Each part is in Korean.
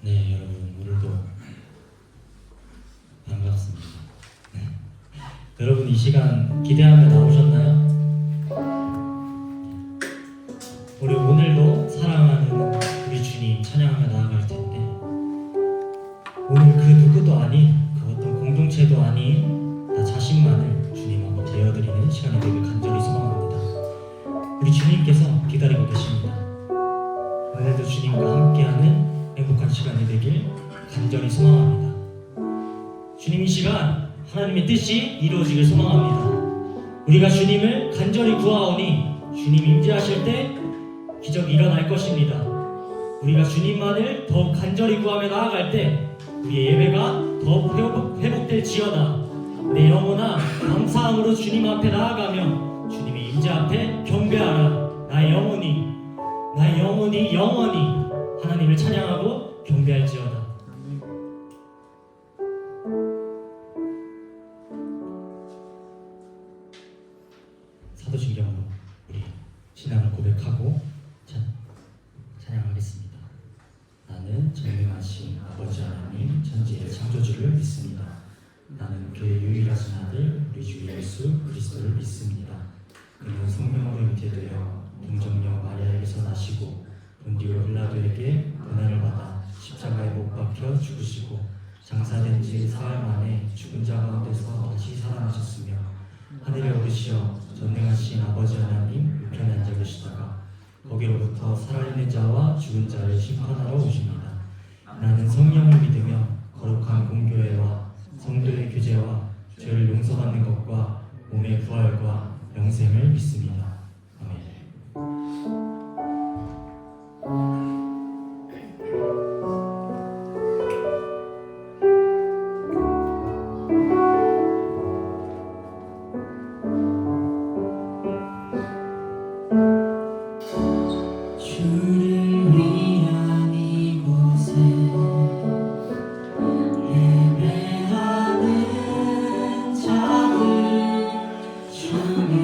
네, 여러분 오늘도 반갑습니다. 여러분 이 시간 기대하며 나오셨나요? 우리 오늘도 사랑하는 우리 주님 찬양하며 나아갈 텐데, 오늘 그 누구도 아닌 그 어떤 공동체도 아닌 나 자신만을 주님 앞에 되어드리는 시간이 되길 간절히 소망합니다. 우리 주님께서 기다리고 계십니다. 오늘도 주님과 함께하는 행복한 시간이 되길 간절히 소망합니다. 주님 이 시간 하나님의 뜻이 이루어지길 소망합니다. 우리가 주님을 간절히 구하오니 주님 임재하실 때 기적이 일어날 것입니다. 우리가 주님만을 더욱 간절히 구하며 나아갈 때 우리의 예배가 더욱 회복될지어다. 내 영혼아 감사함으로 주님 앞에 나아가며 주님의 임재 앞에 경배하라. 나의 영혼이 영원히 하나님을 찬양하고 경배할지어다. 사도신경으로 우리 신앙을 고백하고 찬양하겠습니다. 나는 전능하신 아버지 하나님 천지의 창조주를 믿습니다. 나는 그의 유일하신 아들 우리 주 예수 그리스도를 믿습니다. 그는 성령으로 잉태되어 동정녀 마리아에게서 나시고 본디오 빌라도에게 고난을 받아 십자가에 못 박혀 죽으시고 장사된 지 사흘 만에 죽은 자 가운데서 다시 살아나셨으며 하늘에 오르시어 전능하신 아버지 하나님 우편에 앉아 계시다가 거기로부터 살아있는 자와 죽은 자를 심판하러 오십니다. 나는 성령을 믿으며 거룩한 공교회와 성도의 교제와 죄를 용서받는 것과 몸의 부활과 영생을 믿습니다. 아멘. 예배하는 자들 중에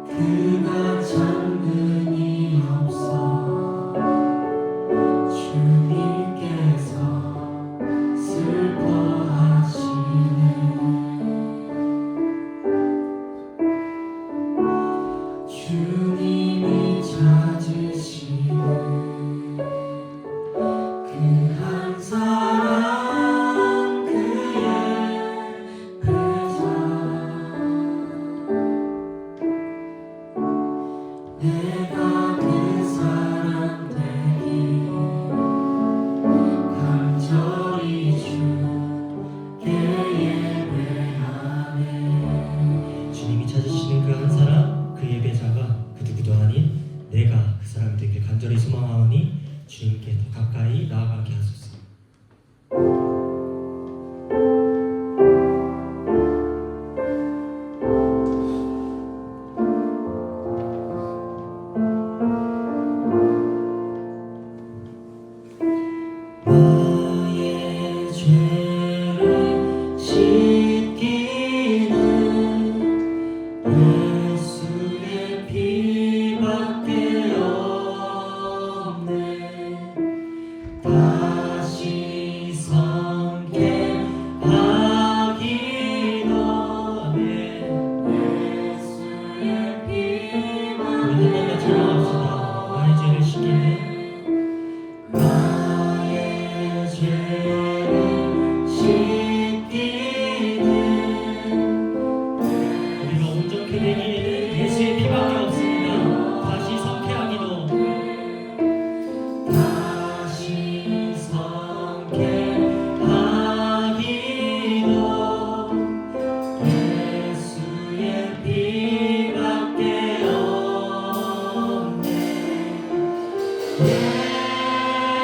그가 잠근이 없어 주님께서 슬퍼하시네. 주님이 찾으시는 그 한 사람 그의 배자 내가 그 사람 되기 간절히 주께 예배하네. 주님이 찾으시는 그 한 사람 그 예배자가 그 누구도 아닌 내가 그 사람 되길 간절히 소망하오니 주님께 더 가까이 나아가게 하소서. 나의 죄를 씻기는 예수의 피밖에 없네. 다시 섬게 하기 전에 예수의 피밖에 우리 한 번 더 찬양합시다. 나의 죄를 씻기는 나의 죄를 씻기는 우리가 온전케 되기에는 예수의 피밖에 없습니다. 다시 성케하기도 다시 섬게 하기도 예수의 피밖에 없네.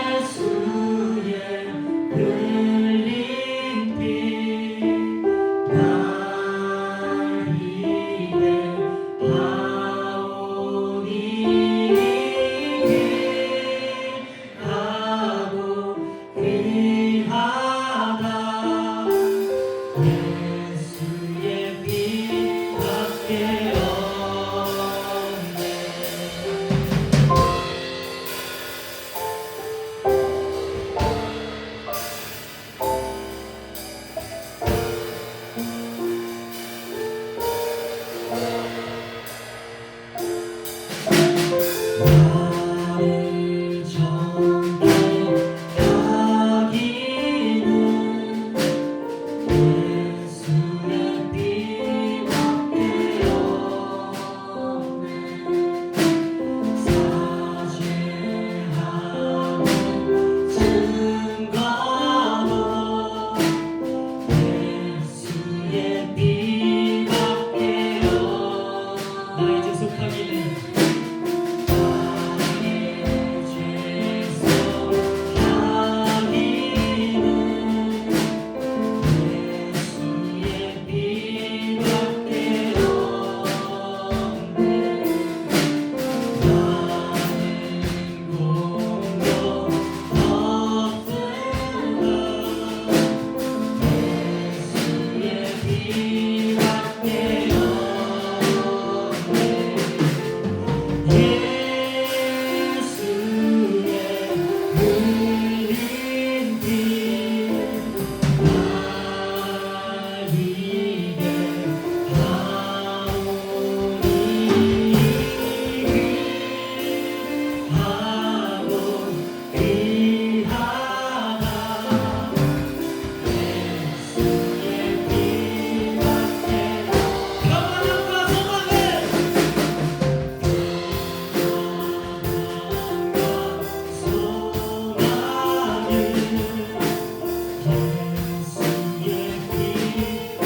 예수의 흘린 피 날 위해 하오니 귀하고 귀하다. 예수의 피밖에 없네. 나를 정케 하기는 예수의 피밖에 없네. 사죄하는 증거도 예수의 피밖에 없네. 나의 죄 속하기는 나의 죄 속하기는 예수의 피밖에 없네. 나는 공로 없으나 예수의 피밖에 없네. 예수의 흘린 피 날 위해 하오니 귀하고 귀하다. 예수의 피밖에 평안함과 소망을 예수의 피밖에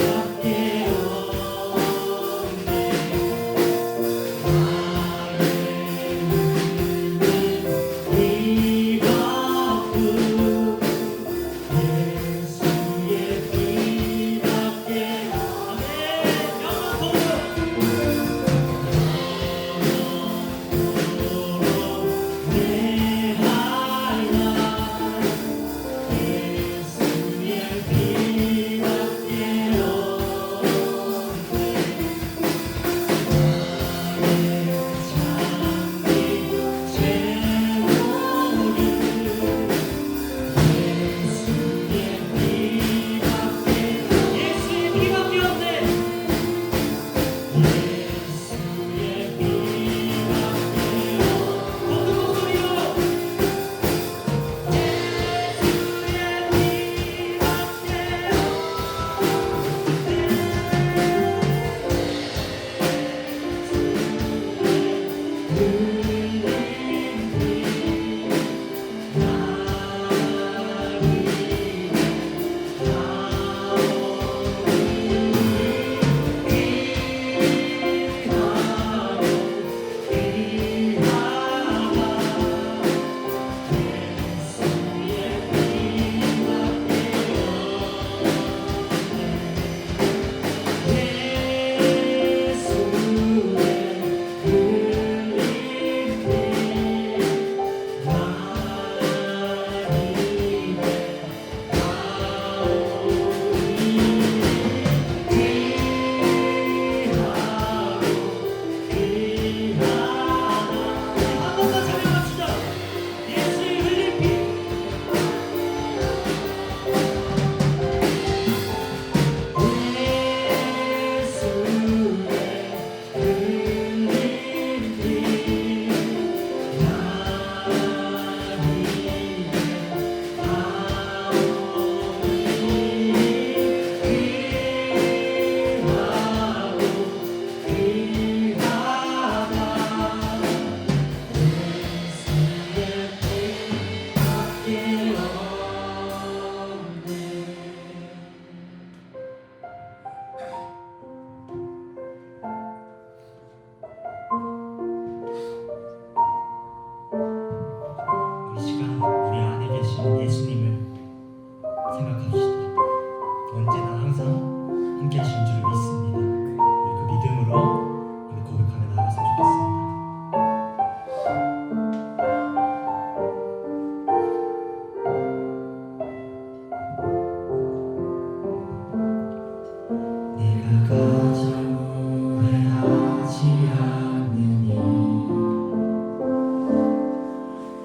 가장 후회하지 않으니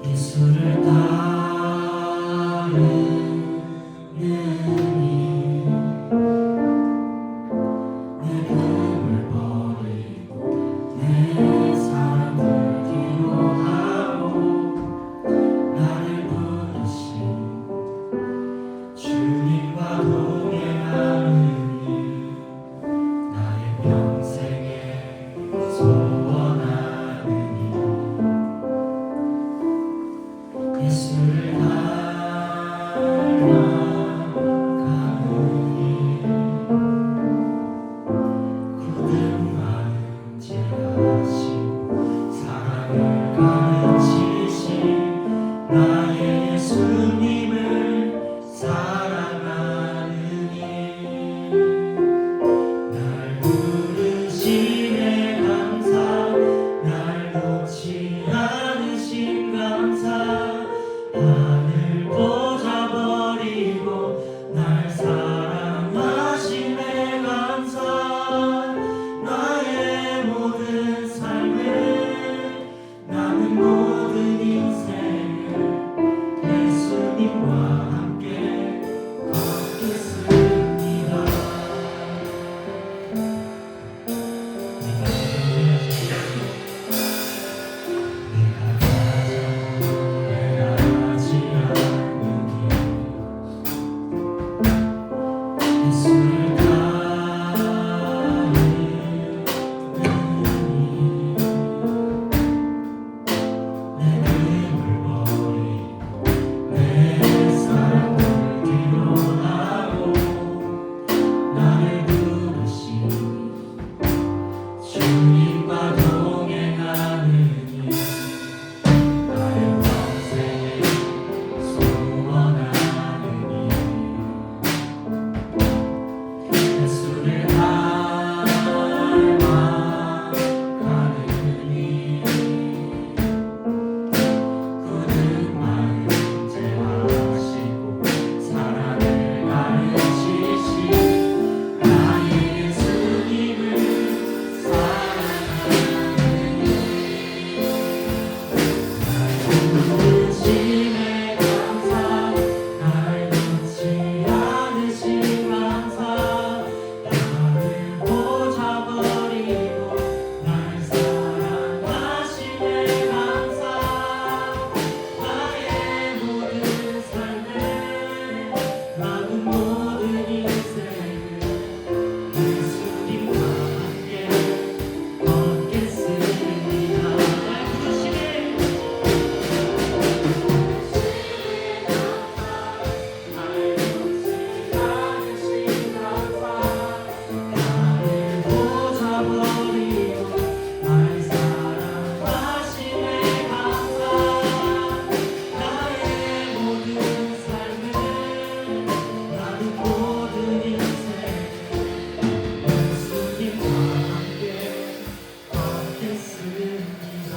예수를 따르느니 내 꿈을 버리고 내 사랑을 뒤로하고 나를 부르신 주님과 동행하느니 나의 평생에 소원하느니 예수를 닮아가느니 굳은 마음 제하시고 사랑을 가르치신 나의 예수님을 사랑하느니 날 부르심에 감사 날 놓지 않으신 감사 하늘 꽂아버리고 날 사랑하심에 감사 나의 모든 삶을 나는 모든 인생을 예수님과 함께 걷겠습니다. 내가 가장 후회하지 않으니 예수를 따르느니 내 꿈을 버리고 내 사랑을 뒤로하고 나를 부르신 주님과 동행하느니 나의 평생에 소원하느니 예수를 닮아가느니 굳은 마음 제하시고 사랑을 가르치신 나의 예수님을 사랑하느니 날 부르심에 감사 날 놓지 않으신 감사 하늘 꽂아버리고 날 사랑하심에 감사 나의 모든 삶을 나는 모든 인생을 예수님과 함께 걷겠습니다. 날 부르심에 날 놓지 않으신 감사 나를 꽂아버리고 날 사랑하심에 감사 나의 모든 삶을 나는 모든 인생을 예수님과 함께 걷겠습니다.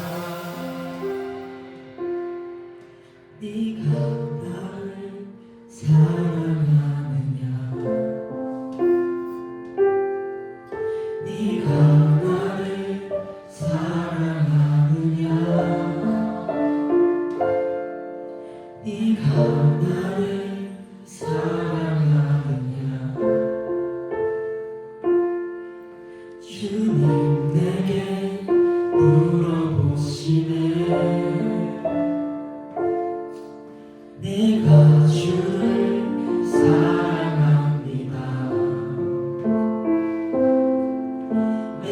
네가 나를 사랑하느냐 네가 나를 사랑하느냐 네가 나를 사랑하느냐 주님 내게 물어보시네 내가 주를 사랑합니다. 내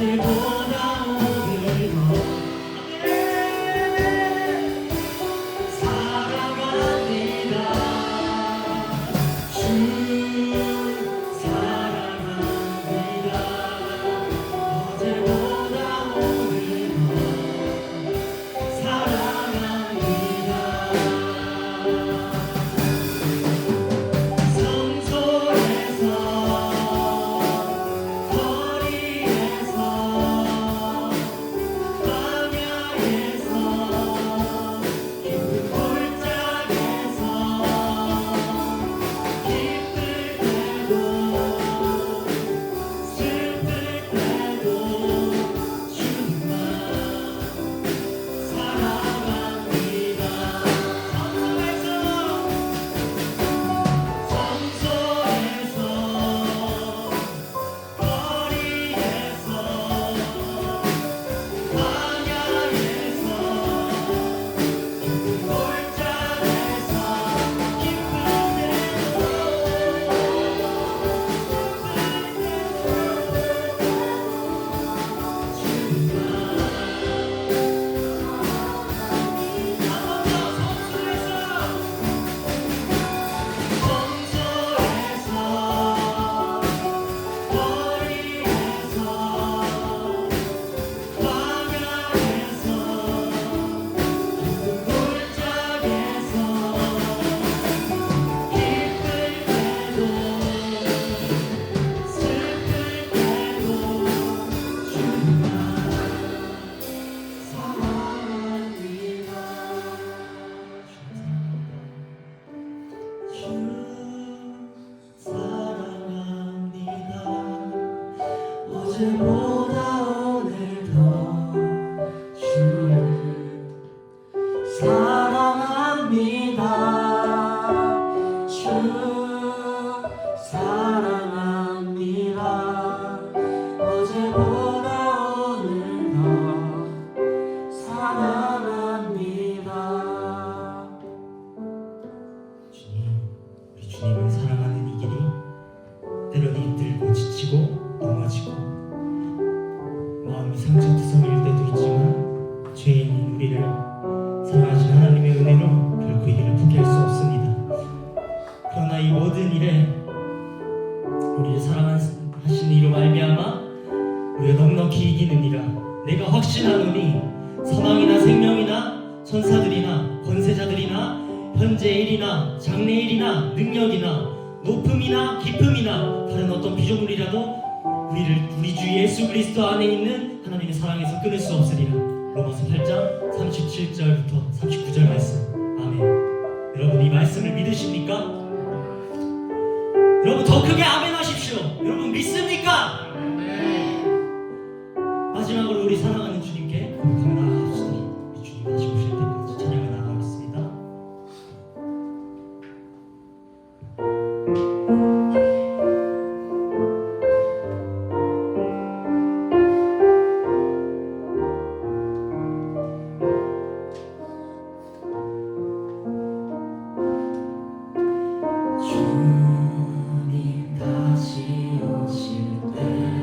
어제보다 오늘 더 사랑합니다. 주 사랑합니다. 어제보다 오늘 더 사랑합니다. 성소에서 거리에서 광야에서 깊은 골짜기에서 기쁠 때도 슬플 때도 주님만 사랑합니다. 성소에서 거리에서 광야에서 깊은 골짜기에서 기쁠 때도 어제보다 오늘 더주 사랑합니다. 주 사랑합니다. 어제보다 오늘 더 사랑합니다. 주님, 우리 주님을 사랑하는 이 길이 때로는 힘들고 지치고 넘어지고 마음이 상처투성일 때도 있지만 죄인인 우리를 사랑하신 하나님의 은혜로 결코 이 길을 포기할 수 없습니다. 그러나 이 모든 일에 우리를 사랑하신 이로 말미암아 우리가 넉넉히 이기느니라 내가 확신하노니 사망이나 생명이나 천사들이나 권세자들이나 현재일이나 장래일이나 능력이나 높음이나 깊음이나 다른 어떤 피조물이라도 우리 주 예수 그리스도 안에 있는 하나님의 사랑에서 끊을 수 없으리라. 로마서 8장 37절부터 39절 말씀. 아멘. 여러분 이 말씀을 믿으십니까? 여러분 더 크게 아멘 하십시오. 여러분 믿습니까? 마지막으로 우리 사랑하는 주님께 고백하며 나아갑시다. 우리 주님 다시 오실 때까지 찬양을 나아가겠습니다. 주님 다시 오실 때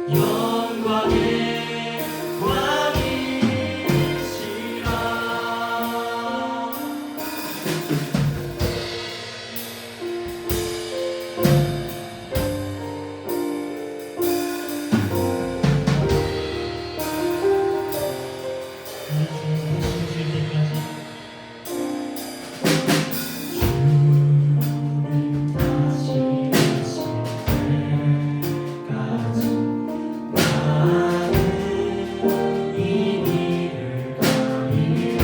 영광의 왕이시라. 우리 주님 다시 오실 때까지 주님 다시 오실 때까지 나는 이 길을 가리라.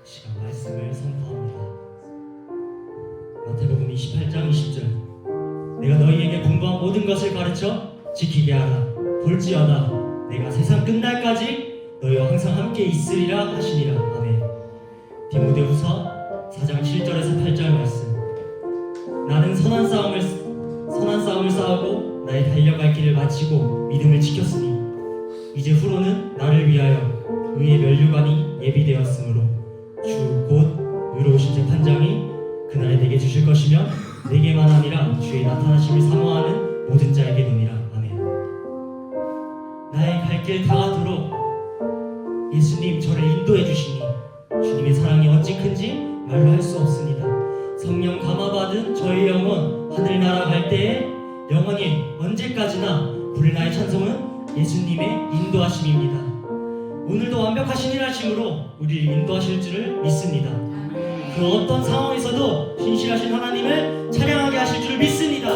시간 말씀을 선포합니다. 마태복음 28장 20절 내가 너희에게 분부한 모든 것을 가르쳐 지키게 하라. 볼지어다 내가 세상 끝날까지 너희와 항상 함께 있으리라 하시니라. 아멘. 디모데후서 4장 7절에서 8절 말씀 나는 선한 싸움을 선한 싸움을 싸우고 나의 달려갈 길을 마치고 믿음을 지켰으니 이제 후로는 나를 위하여 의의 면류관이 예비되었으므로 주 곧 의로우신 재판장이 그날에 내게 주실 것이며 내게만 아니라 주의 나타나심을 사모하는 모든 자에게노니라. 아멘. 나의 갈 길 다가도록 예수님 저를 인도해 주시니 주님의 사랑이 어찌 큰지 말로 할 수 없습니다. 성령 감화받은 저의 영혼 하늘나라 갈 때에 영원히 언제까지나 부를 나의 찬송은 예수님의 인도하심입니다. 오늘도 완벽하신 일하심으로 우리를 인도하실 줄을 믿습니다. 그 어떤 상황에서도 신실하신 하나님을 찬양하게 하실 줄을 믿습니다.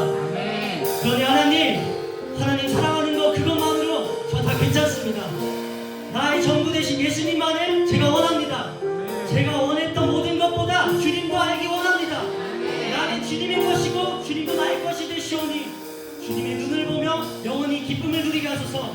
그러니 하나님 사랑하는 거 그것만으로 저 다 괜찮습니다. 나의 전부 되신 예수님만을 제가 원합니다. 제가 원했던 모든 것보다 주님도 알기 원합니다. 나는 주님의 것이고 주님도 나의 것이 되시오니 주님의 눈을 보며 영원히 기쁨을 누리게 하소서.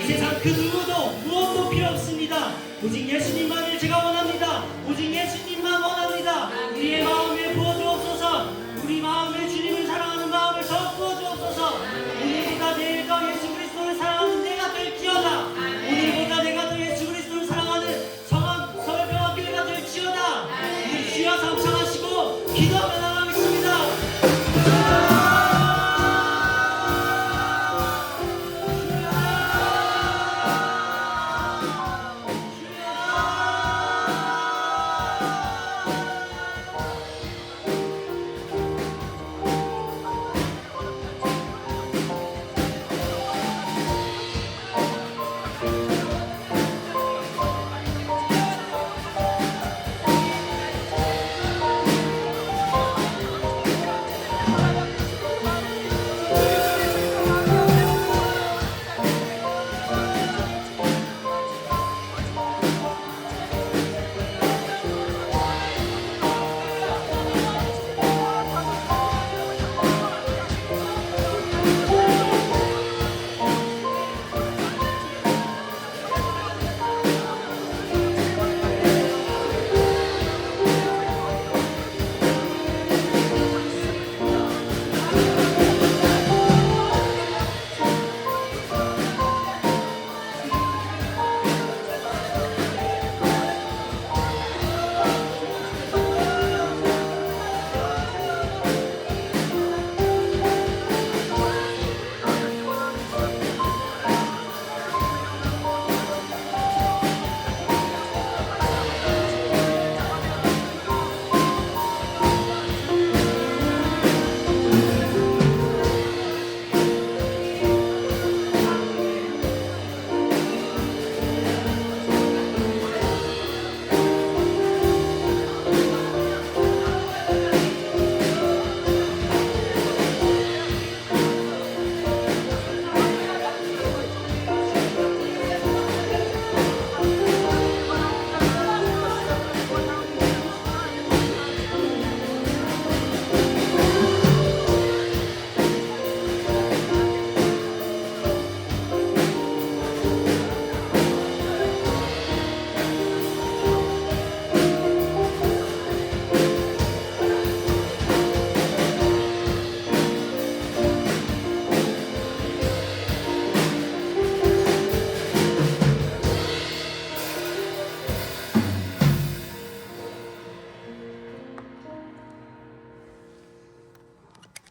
이 세상 그 누구도 무엇도 필요 없습니다. 오직 예수님만을 제가 원합니다. 오직 예수님만 원합니다. 우리의 마음에 부어주옵소서. 우리 마음에 주님을 사랑하는 마음을 더 부어주옵소서. 오늘보다 내일 더 예수 그리스도를 사랑하는 내가 될지어다. 오늘보다 내가 더 예수 그리스도를 사랑하는 서울병원 교회가 될지어다. 우리 주여 감상하시고 기도하며 나가겠습니다.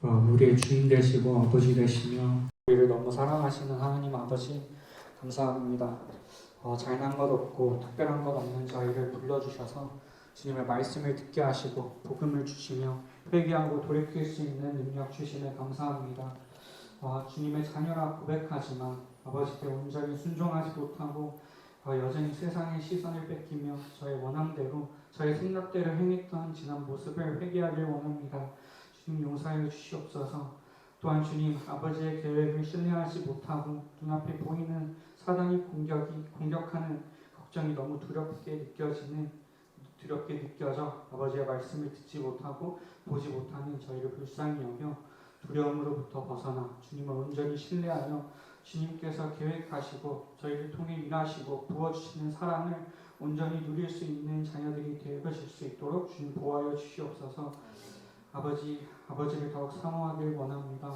우리의 주인 되시고 아버지 되시며 우리를 너무 사랑하시는 하나님 아버지 감사합니다. 잘난 것 없고 특별한 것 없는 저희를 불러주셔서 주님의 말씀을 듣게 하시고 복음을 주시며 회개하고 돌이킬 수 있는 능력 주심에 감사합니다. 주님의 자녀라 고백하지만 아버지께 온전히 순종하지 못하고 여전히 세상의 시선을 뺏기며 저의 원함대로 저의 생각대로 행했던 지난 모습을 회개하길 원합니다. 주님 용서하여 주시옵소서. 또한 주님 아버지의 계획을 신뢰하지 못하고 눈앞에 보이는 사단이 공격하는 걱정이 너무 두렵게 느껴져 아버지의 말씀을 듣지 못하고 보지 못하는 저희를 불쌍히 여겨 두려움으로부터 벗어나 주님을 온전히 신뢰하여 주님께서 계획하시고 저희를 통해 일하시고 부어주시는 사랑을 온전히 누릴 수 있는 자녀들이 되어질 수 있도록 주님 보호하여 주시옵소서. 아버지를 더욱 사모하길 원합니다.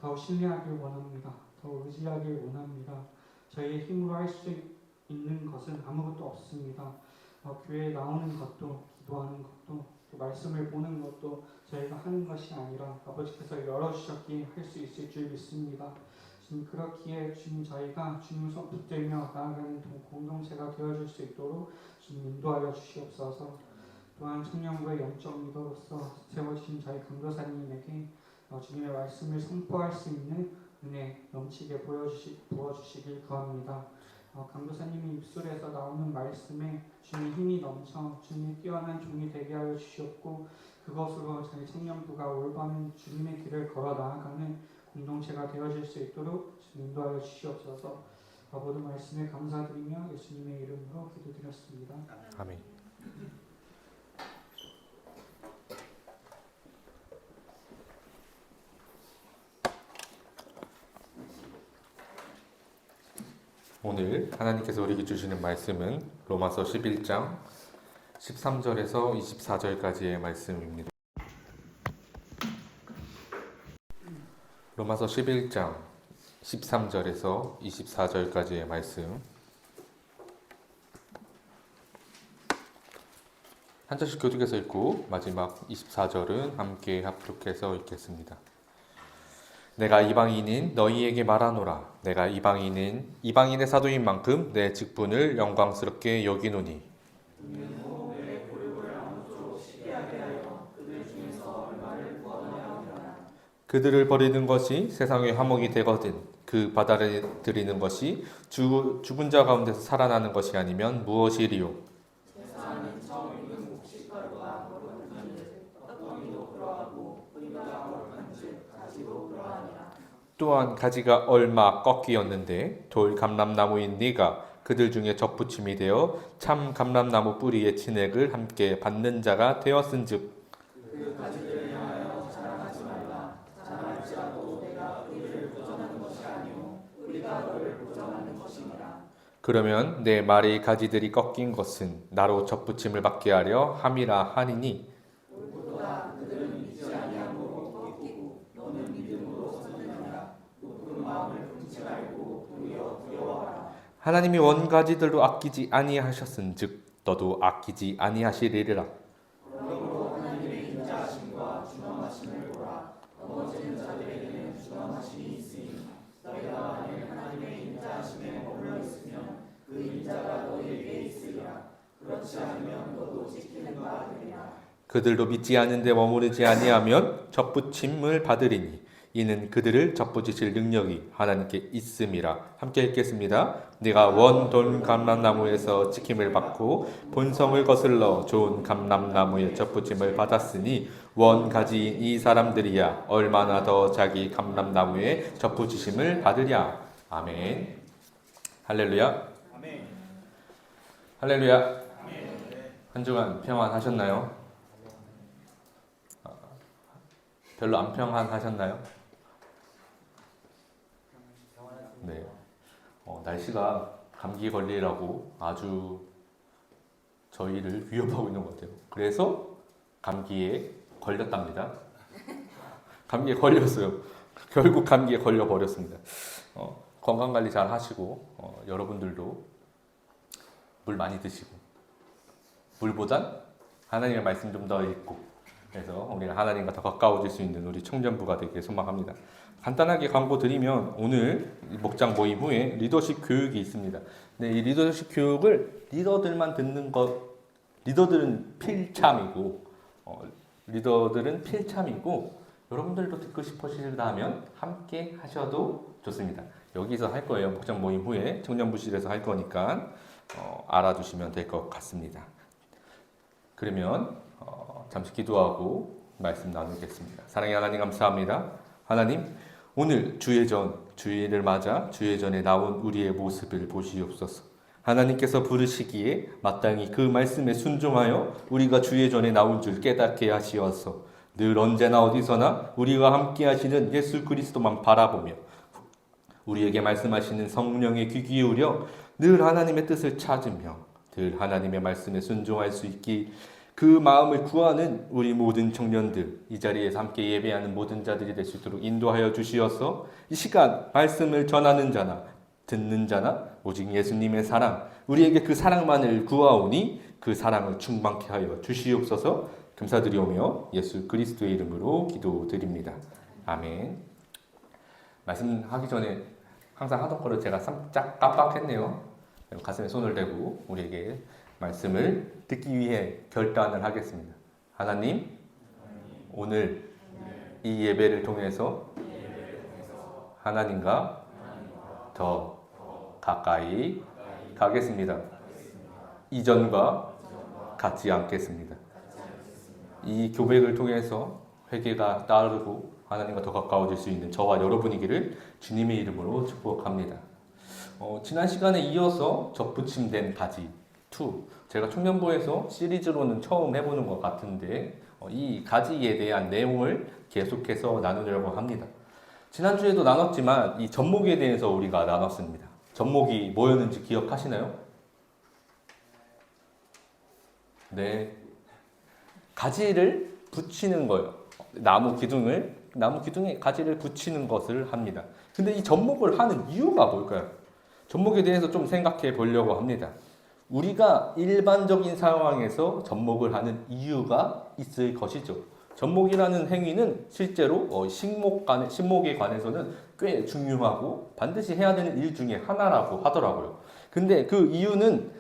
더 신뢰하길 원합니다. 더 의지하길 원합니다. 저희의 힘으로 할 수 있는 것은 아무것도 없습니다. 교회에 나오는 것도, 기도하는 것도, 또 말씀을 보는 것도 저희가 하는 것이 아니라 아버지께서 열어주셨기에 할 수 있을 줄 믿습니다. 주님, 그렇기에 주님, 저희가 주님 손 붙들며 나아가는 공동체가 되어줄 수 있도록 주님 인도하여 주시옵소서. 또한 청년부의 영적 리더로서 세워주신 저희 강도사님에게 주님의 말씀을 선포할 수 있는 은혜 넘치게 부어주시길 구합니다. 강도사님의 입술에서 나오는 말씀에 주님의 힘이 넘쳐 주님의 뛰어난 종이 되게 하여 주시옵고, 그것으로 저희 청년부가 올바른 주님의 길을 걸어 나아가는 공동체가 되어질 수 있도록 주님 인도하여 주시옵소서. 모든 말씀에 감사드리며 예수님의 이름으로 기도드렸습니다. 아멘. 오늘 하나님께서 우리에게 주시는 말씀은 로마서 11장 13절에서 24절까지의 말씀입니다. 로마서 11장 13절에서 24절까지의 말씀, 한 절씩 교독해서 읽고 마지막 24절은 함께 합독해서 읽겠습니다. 내가 이방인인 너희에게 말하노라. 내가 이방인의 사도인 만큼 내 직분을 영광스럽게 여기노니 그들을 버리는 것이 세상의 화목이 되거든 그 받아들이는 것이 죽은 자 가운데서 살아나는 것이 아니면 무엇이리요? 또한 가지가 얼마 꺾이었는데 돌 감람나무인 네가 그들 중에 접붙임이 되어 참 감람나무 뿌리의 진액을 함께 받는 자가 되었은즉 그러면 내 말의 가지들이 꺾인 것은 나로 접붙임을 받게 하려 함이라 하니니 하나님이 원가지들로 아끼지 아니하셨은즉 너도 아끼지 아니하시리라. 그들도 믿지 않은데 머무르지 아니하면 접붙임을 받으리니 이는 그들을 접붙이실 능력이 하나님께 있음이라. 함께 읽겠습니다. 네가 원돈 감람나무에서 지킴을 받고 본성을 거슬러 좋은 감람나무에 접붙임을 받았으니 원가지인 이 사람들이야 얼마나 더 자기 감람나무에 접붙이심을 받으랴. 아멘. 할렐루야. 아멘. 할렐루야. 아멘. 한 주간 평안하셨나요? 별로 안 평안하셨나요? 네. 날씨가 감기 걸리라고 아주 저희를 위협하고 있는 것 같아요. 그래서 감기에 걸렸답니다. 감기에 걸렸어요. 결국 감기에 걸려 버렸습니다. 건강 관리 잘 하시고 여러분들도 물 많이 드시고 물보단 하나님의 말씀 좀 더 읽고 그래서 우리가 하나님과 더 가까워질 수 있는 우리 청년부가 되길 소망합니다. 간단하게 광고 드리면 오늘 목장 모임 후에 리더십 교육이 있습니다. 네, 이 리더십 교육을 리더들만 듣는 것, 리더들은 필참이고 여러분들도 듣고 싶으시다면 함께 하셔도 좋습니다. 여기서 할 거예요. 목장 모임 후에 청년부실에서 할 거니까 알아두시면 될 것 같습니다. 그러면 잠시 기도하고 말씀 나누겠습니다. 사랑의 하나님 감사합니다. 하나님, 오늘 주일을 맞아 주예전에 나온 우리의 모습을 보시옵소서. 하나님께서 부르시기에 마땅히 그 말씀에 순종하여 우리가 주예전에 나온 줄 깨닫게 하시어서 늘 언제나 어디서나 우리와 함께 하시는 예수 그리스도만 바라보며 우리에게 말씀하시는 성령의 귀 기울여 늘 하나님의 뜻을 찾으며 늘 하나님의 말씀에 순종할 수 있기 그 마음을 구하는 우리 모든 청년들, 이 자리에서 함께 예배하는 모든 자들이 될 수 있도록 인도하여 주시어서 이 시간 말씀을 전하는 자나 듣는 자나 오직 예수님의 사랑, 우리에게 그 사랑만을 구하오니 그 사랑을 충만케 하여 주시옵소서. 감사드리오며 예수 그리스도의 이름으로 기도드립니다. 아멘. 말씀하기 전에 항상 하던 거를 제가 살짝 깜빡했네요. 가슴에 손을 대고 우리에게 말씀을 듣기 위해 결단을 하겠습니다. 하나님, 오늘 이 예배를 통해서 하나님과 더 가까이 가겠습니다. 이전과 같지 않겠습니다. 이 교백을 통해서 회개가 따르고 하나님과 더 가까워질 수 있는 저와 여러분이기를 주님의 이름으로 축복합니다. 지난 시간에 이어서 접붙임된 가지 2, 제가 청년부에서 시리즈로는 처음 해보는 것 같은데 이 가지에 대한 내용을 계속해서 나누려고 합니다. 지난주에도 나눴지만 이 젖목에 대해서 우리가 나눴습니다. 젖목이 뭐였는지 기억하시나요? 네, 가지를 붙이는 거예요. 나무 기둥에 가지를 붙이는 것을 합니다. 근데 이 젖목을 하는 이유가 뭘까요? 젖목에 대해서 좀 생각해 보려고 합니다. 우리가 일반적인 상황에서 젖목을 하는 이유가 있을 것이죠. 젖목이라는 행위는 실제로 식목에 관해서는 꽤 중요하고 반드시 해야 되는 일 중에 하나라고 하더라고요. 근데 그 이유는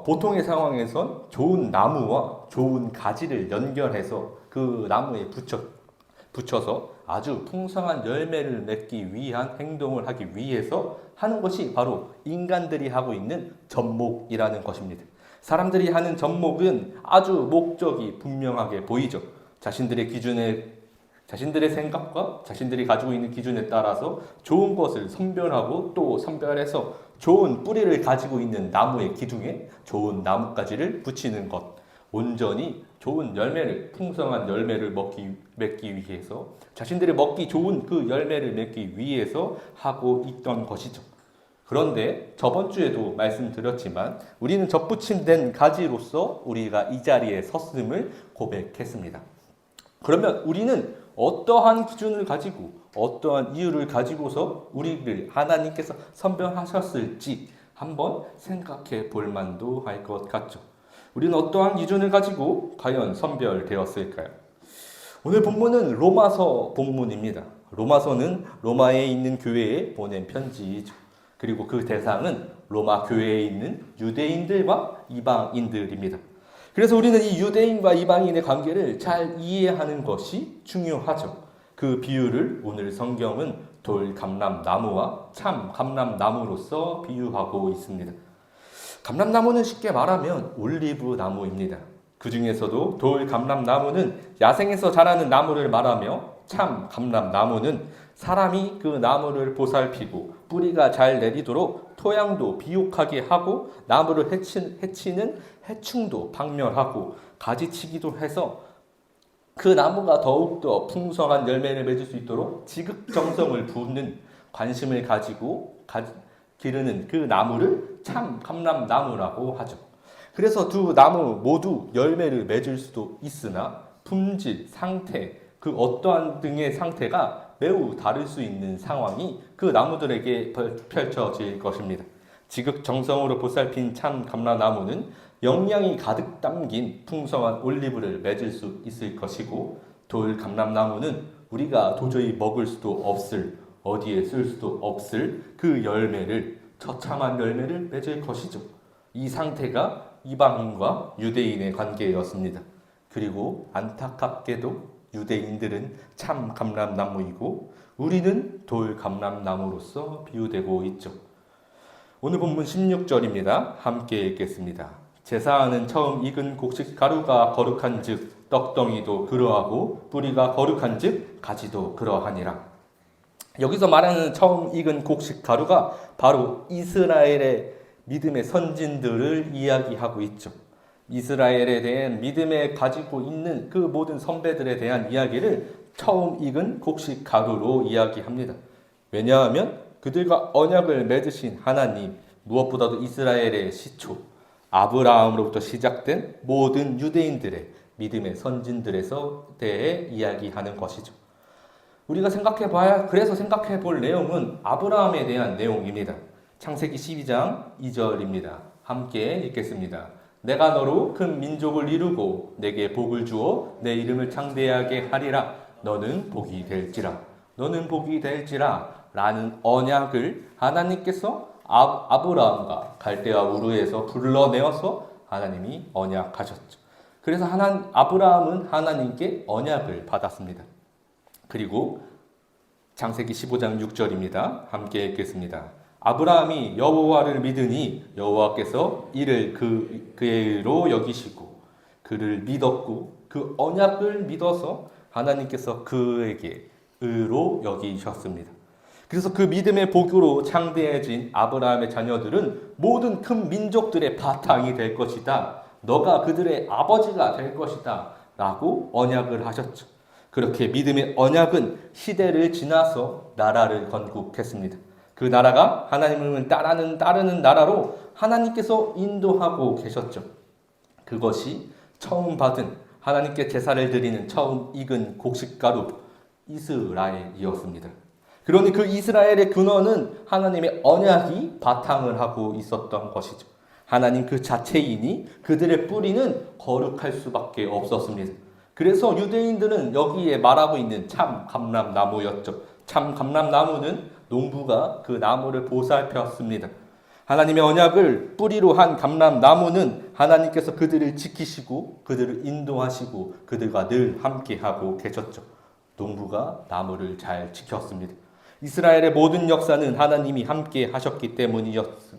보통의 상황에선 좋은 나무와 좋은 가지를 연결해서 그 나무에 붙여서 아주 풍성한 열매를 맺기 위한 행동을 하기 위해서 하는 것이 바로 인간들이 하고 있는 젖목이라는 것입니다. 사람들이 하는 젖목은 아주 목적이 분명하게 보이죠. 자신들의 생각과 자신들이 가지고 있는 기준에 따라서 좋은 것을 선별하고 또 선별해서 좋은 뿌리를 가지고 있는 나무의 기둥에 좋은 나뭇가지를 붙이는 것. 온전히 좋은 열매를, 풍성한 열매를 맺기 위해서, 자신들이 먹기 좋은 그 열매를 맺기 위해서 하고 있던 것이죠. 그런데 저번 주에도 말씀드렸지만 우리는 접붙임된 가지로서 우리가 이 자리에 섰음을 고백했습니다. 그러면 우리는 어떠한 기준을 가지고 어떠한 이유를 가지고서 우리를 하나님께서 선별하셨을지 한번 생각해 볼 만도 할 것 같죠. 우리는 어떠한 기준을 가지고 과연 선별되었을까요? 오늘 본문은 로마서 본문입니다. 로마서는 로마에 있는 교회에 보낸 편지이죠. 그리고 그 대상은 로마 교회에 있는 유대인들과 이방인들입니다. 그래서 우리는 이 유대인과 이방인의 관계를 잘 이해하는 것이 중요하죠. 그 비유를 오늘 성경은 돌 감람나무와 참 감람나무로서 비유하고 있습니다. 감람나무는 쉽게 말하면 올리브 나무입니다. 그 중에서도 돌 감람나무는 야생에서 자라는 나무를 말하며 참 감람나무는 사람이 그 나무를 보살피고 뿌리가 잘 내리도록 토양도 비옥하게 하고 나무를 해치는 해충도 박멸하고 가지치기도 해서 그 나무가 더욱더 풍성한 열매를 맺을 수 있도록 지극정성을 부는 관심을 가지고 기르는 그 나무를 참 감람나무라고 하죠. 그래서 두 나무 모두 열매를 맺을 수도 있으나 품질, 상태, 그 어떠한 등의 상태가 매우 다를 수 있는 상황이 그 나무들에게 펼쳐질 것입니다. 지극정성으로 보살핀 참 감람나무는 영양이 가득 담긴 풍성한 올리브를 맺을 수 있을 것이고, 돌 감람나무는 우리가 도저히 먹을 수도 없을, 어디에 쓸 수도 없을 그 열매를, 처참한 열매를 맺을 것이죠. 이 상태가 이방인과 유대인의 관계였습니다. 그리고 안타깝게도 유대인들은 참 감람나무이고 우리는 돌 감람나무로서 비유되고 있죠. 오늘 본문 16절입니다. 함께 읽겠습니다. 제사하는 처음 익은 곡식 가루가 거룩한 즉 떡덩이도 그러하고 뿌리가 거룩한 즉 가지도 그러하니라. 여기서 말하는 처음 익은 곡식 가루가 바로 이스라엘의 믿음의 선진들을 이야기하고 있죠. 이스라엘에 대한 믿음에 가지고 있는 그 모든 선배들에 대한 이야기를 처음 익은 곡식 가루로 이야기합니다. 왜냐하면 그들과 언약을 맺으신 하나님, 무엇보다도 이스라엘의 시초, 아브라함으로부터 시작된 모든 유대인들의 믿음의 선진들에서 대해 이야기하는 것이죠. 우리가 그래서 생각해 볼 내용은 아브라함에 대한 내용입니다. 창세기 12장 2절입니다. 함께 읽겠습니다. 내가 너로 큰 민족을 이루고 내게 복을 주어 내 이름을 창대하게 하리라. 너는 복이 될지라. 너는 복이 될지라. 라는 언약을 하나님께서 아브라함과 갈대아 우르에서 불러내어서 하나님이 언약하셨죠. 그래서 아브라함은 하나님께 언약을 받았습니다. 그리고 창세기 15장 6절입니다. 함께 읽겠습니다. 아브라함이 여호와를 믿으니 여호와께서 이를 그의 의로 여기시고 그를 믿었고 그 언약을 믿어서 하나님께서 그에게 의로 여기셨습니다. 그래서 그 믿음의 복으로 창대해진 아브라함의 자녀들은 모든 큰 민족들의 바탕이 될 것이다. 너가 그들의 아버지가 될 것이다. 라고 언약을 하셨죠. 그렇게 믿음의 언약은 시대를 지나서 나라를 건국했습니다. 그 나라가 하나님을 따르는 나라로 하나님께서 인도하고 계셨죠. 그것이 처음 받은 하나님께 제사를 드리는 처음 익은 곡식가루 이스라엘이었습니다. 그러니 그 이스라엘의 근원은 하나님의 언약이 바탕을 하고 있었던 것이죠. 하나님 그 자체이니 그들의 뿌리는 거룩할 수밖에 없었습니다. 그래서 유대인들은 여기에 말하고 있는 참 감람나무였죠. 참 감람나무는 농부가 그 나무를 보살폈습니다. 하나님의 언약을 뿌리로 한 감람나무는 하나님께서 그들을 지키시고 그들을 인도하시고 그들과 늘 함께하고 계셨죠. 농부가 나무를 잘 지켰습니다. 이스라엘의 모든 역사는 하나님이 함께 하셨기 때문이었죠.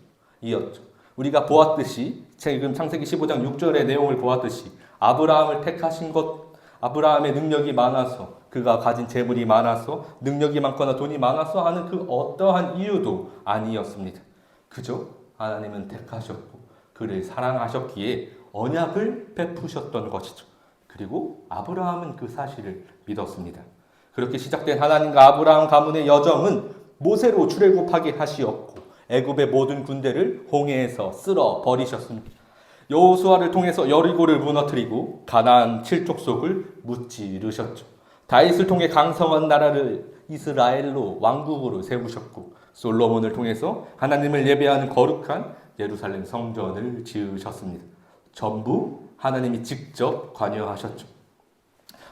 우리가 보았듯이 지금 창세기 15장 6절의 내용을 보았듯이 아브라함을 택하신 것, 아브라함의 능력이 많아서 그가 가진 재물이 많아서 능력이 많거나 돈이 많아서 하는 그 어떠한 이유도 아니었습니다. 그저 하나님은 택하셨고 그를 사랑하셨기에 언약을 베푸셨던 것이죠. 그리고 아브라함은 그 사실을 믿었습니다. 그렇게 시작된 하나님과 아브라함 가문의 여정은 모세로 출애굽하게 하시었고 애굽의 모든 군대를 홍해에서 쓸어 버리셨습니다. 여호수아를 통해서 여리고를 무너뜨리고 가나안 7족속을 무찌르셨죠. 다윗을 통해 강성한 나라를 이스라엘로 왕국으로 세우셨고 솔로몬을 통해서 하나님을 예배하는 거룩한 예루살렘 성전을 지으셨습니다. 전부 하나님이 직접 관여하셨죠.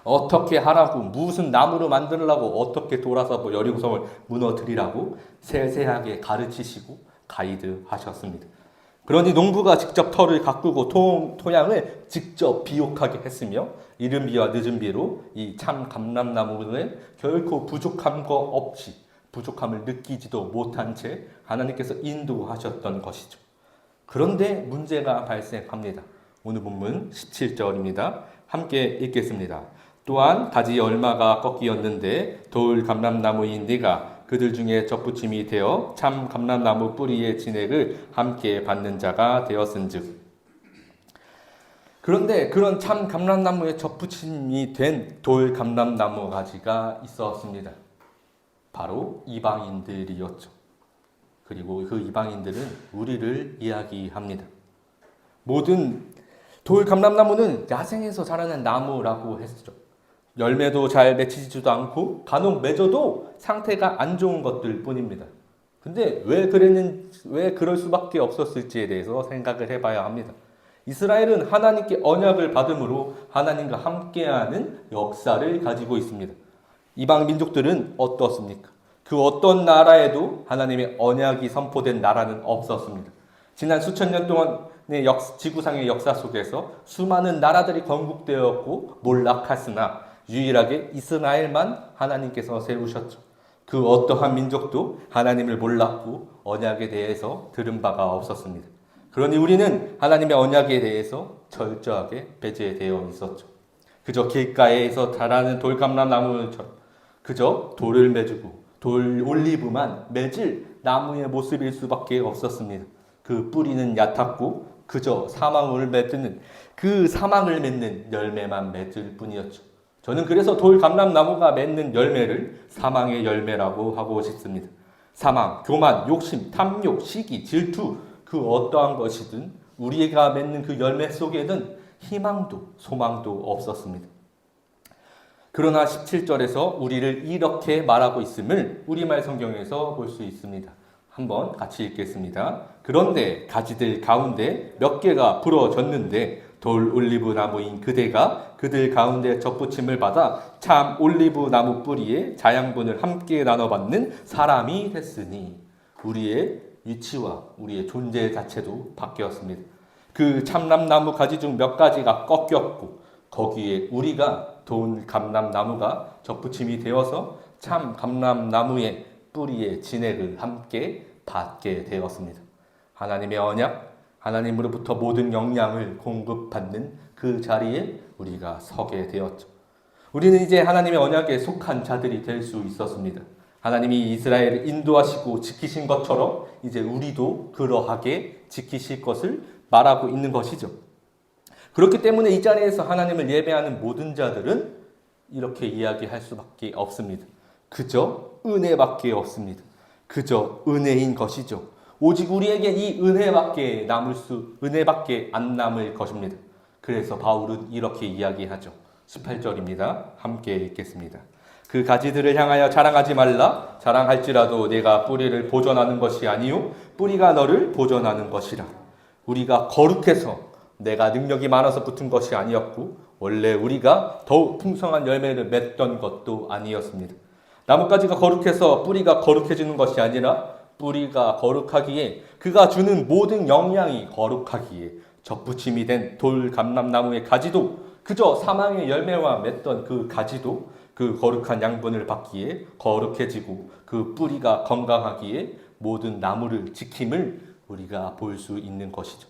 어떻게 하라고, 무슨 나무로 만들라고, 어떻게 돌아서 여리고성을 무너뜨리라고 세세하게 가르치시고 가이드하셨습니다. 그러니 농부가 직접 터를 가꾸고 토양을 직접 비옥하게 했으며 이른 비와 늦은 비로 이 참 감람나무는 결코 부족함 거 없이 부족함을 느끼지도 못한 채 하나님께서 인도하셨던 것이죠. 그런데 문제가 발생합니다. 오늘 본문 17절입니다. 함께 읽겠습니다. 또한 가지 얼마가 꺾이었는데 돌 감람나무인 네가 그들 중에 접붙임이 되어 참 감람나무 뿌리의 진액을 함께 받는 자가 되었은즉. 그런데 그런 참 감람나무에 접붙임이 된 돌 감람나무 가지가 있었습니다. 바로 이방인들이었죠. 그리고 그 이방인들은 우리를 이야기합니다. 모든 돌 감람나무는 야생에서 자라는 나무라고 했죠. 열매도 잘 맺히지도 않고 간혹 맺어도 상태가 안 좋은 것들 뿐입니다. 근데 왜 그럴 수밖에 없었을지에 대해서 생각을 해봐야 합니다. 이스라엘은 하나님께 언약을 받음으로 하나님과 함께하는 역사를 가지고 있습니다. 이방 민족들은 어떻습니까? 그 어떤 나라에도 하나님의 언약이 선포된 나라는 없었습니다. 지난 수천 년 동안의 지구상의 역사 속에서 수많은 나라들이 건국되었고 몰락했으나 유일하게 이스라엘만 하나님께서 세우셨죠. 그 어떠한 민족도 하나님을 몰랐고 언약에 대해서 들은 바가 없었습니다. 그러니 우리는 하나님의 언약에 대해서 철저하게 배제되어 있었죠. 그저 길가에서 자라는 돌감람나무처럼 그저 돌을 맺고 돌 올리브만 맺을 나무의 모습일 수밖에 없었습니다. 그 뿌리는 얕았고 그저 사망을 맺는 그 사망을 맺는 열매만 맺을 뿐이었죠. 저는 그래서 돌 감람나무가 맺는 열매를 사망의 열매라고 하고 싶습니다. 사망, 교만, 욕심, 탐욕, 시기, 질투 그 어떠한 것이든 우리가 맺는 그 열매 속에는 희망도 소망도 없었습니다. 그러나 17절에서 우리를 이렇게 말하고 있음을 우리말 성경에서 볼 수 있습니다. 한번 같이 읽겠습니다. 그런데 가지들 가운데 몇 개가 부러졌는데 돌 올리브 나무인 그대가 그들 가운데 접붙임을 받아 참 올리브 나무 뿌리에 자양분을 함께 나눠받는 사람이 됐으니 우리의 위치와 우리의 존재 자체도 바뀌었습니다. 그 참남나무 가지 중 몇 가지가 꺾였고 거기에 우리가 돈 감람나무가 접붙임이 되어서 참 감람나무의 뿌리의 진액을 함께 받게 되었습니다. 하나님의 언약, 하나님으로부터 모든 영향을 공급받는 그 자리에 우리가 서게 되었죠. 우리는 이제 하나님의 언약에 속한 자들이 될 수 있었습니다. 하나님이 이스라엘을 인도하시고 지키신 것처럼 이제 우리도 그러하게 지키실 것을 말하고 있는 것이죠. 그렇기 때문에 이 자리에서 하나님을 예배하는 모든 자들은 이렇게 이야기할 수밖에 없습니다. 그저 은혜밖에 없습니다. 그저 은혜인 것이죠. 오직 우리에게 이 은혜밖에 안 남을 것입니다. 그래서 바울은 이렇게 이야기하죠. 18절입니다. 함께 읽겠습니다. 그 가지들을 향하여 자랑하지 말라. 자랑할지라도 내가 뿌리를 보존하는 것이 아니요 뿌리가 너를 보존하는 것이라. 우리가 거룩해서 내가 능력이 많아서 붙은 것이 아니었고 원래 우리가 더욱 풍성한 열매를 맺던 것도 아니었습니다. 나뭇가지가 거룩해서 뿌리가 거룩해지는 것이 아니라 뿌리가 거룩하기에 그가 주는 모든 영양이 거룩하기에 접붙임이 된 돌 감람나무의 가지도 그저 사망의 열매와 맺던 그 가지도 그 거룩한 양분을 받기에 거룩해지고 그 뿌리가 건강하기에 모든 나무를 지킴을 우리가 볼 수 있는 것이죠.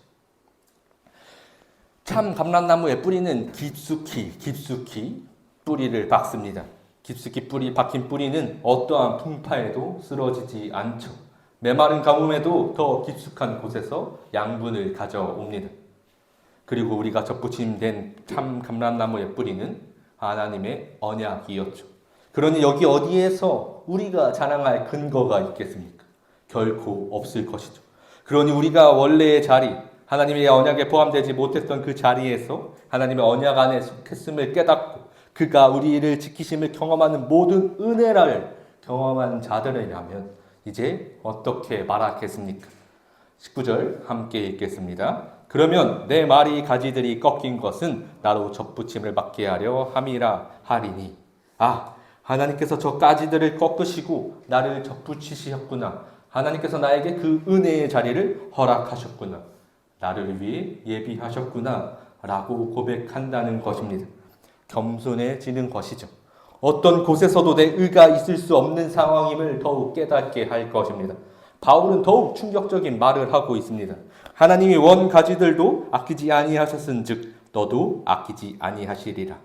참 감람나무의 뿌리는 깊숙이 뿌리를 박습니다. 깊숙이 박힌 뿌리는 어떠한 풍파에도 쓰러지지 않죠. 메마른 가뭄에도 더 깊숙한 곳에서 양분을 가져옵니다. 그리고 우리가 접붙임된 참 감람나무의 뿌리는 하나님의 언약이었죠. 그러니 여기 어디에서 우리가 자랑할 근거가 있겠습니까? 결코 없을 것이죠. 그러니 우리가 원래의 자리, 하나님의 언약에 포함되지 못했던 그 자리에서 하나님의 언약 안에 속했음을 깨닫고 그가 우리를 지키심을 경험하는 모든 은혜를 경험한 자들이라면 이제 어떻게 말하겠습니까? 19절 함께 읽겠습니다. 그러면 내 말이 가지들이 꺾인 것은 나로 접붙임을 받게 하려 함이라 하리니. 하나님께서 저 가지들을 꺾으시고 나를 접붙이셨구나. 하나님께서 나에게 그 은혜의 자리를 허락하셨구나. 나를 위해 예비하셨구나 라고 고백한다는 것입니다. 겸손해지는 것이죠. 어떤 곳에서도 내 의가 있을 수 없는 상황임을 더욱 깨닫게 할 것입니다. 바울은 더욱 충격적인 말을 하고 있습니다. 하나님이 원 가지들도 아끼지 아니하셨은즉 너도 아끼지 아니하시리라.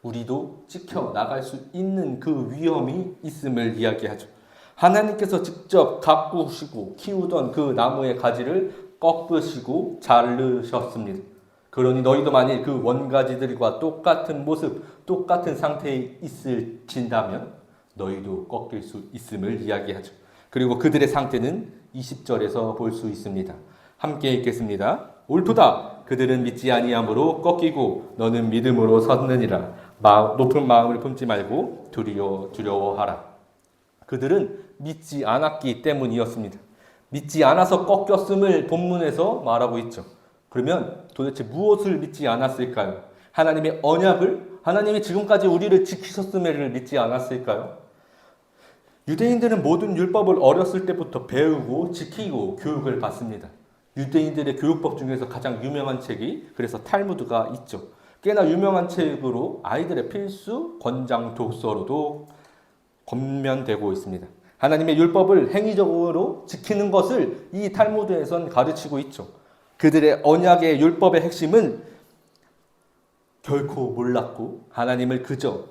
우리도 지켜나갈 수 있는 그 위험이 있음을 이야기하죠. 하나님께서 직접 가꾸시고 키우던 그 나무의 가지를 꺾으시고 자르셨습니다. 그러니 너희도 만일 그 원가지들과 똑같은 모습, 똑같은 상태에 있을진다면 너희도 꺾일 수 있음을 이야기하죠. 그리고 그들의 상태는 20절에서 볼 수 있습니다. 함께 읽겠습니다. 옳도다. 그들은 믿지 아니함으로 꺾이고 너는 믿음으로 섰느니라. 높은 마음을 품지 말고 두려워하라. 그들은 믿지 않았기 때문이었습니다. 믿지 않아서 꺾였음을 본문에서 말하고 있죠. 그러면 도대체 무엇을 믿지 않았을까요? 하나님의 언약을, 하나님이 지금까지 우리를 지키셨음을 믿지 않았을까요? 유대인들은 모든 율법을 어렸을 때부터 배우고 지키고 교육을 받습니다. 유대인들의 교육법 중에서 가장 유명한 책이 그래서 탈무드가 있죠. 꽤나 유명한 책으로 아이들의 필수 권장 독서로도 권면되고 있습니다. 하나님의 율법을 행위적으로 지키는 것을 이 탈무드에선 가르치고 있죠. 그들의 언약의 율법의 핵심은 결코 몰랐고 하나님을 그저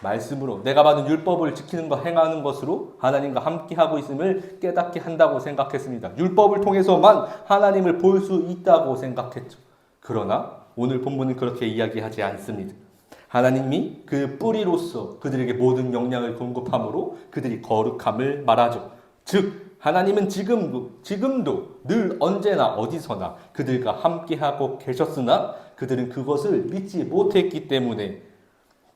말씀으로 내가 받은 율법을 지키는 것, 행하는 것으로 하나님과 함께하고 있음을 깨닫게 한다고 생각했습니다. 율법을 통해서만 하나님을 볼 수 있다고 생각했죠. 그러나 오늘 본문은 그렇게 이야기하지 않습니다. 하나님이 그 뿌리로서 그들에게 모든 영향을 공급함으로 그들이 거룩함을 말하죠. 즉 하나님은 지금도 늘 언제나 어디서나 그들과 함께하고 계셨으나 그들은 그것을 믿지 못했기 때문에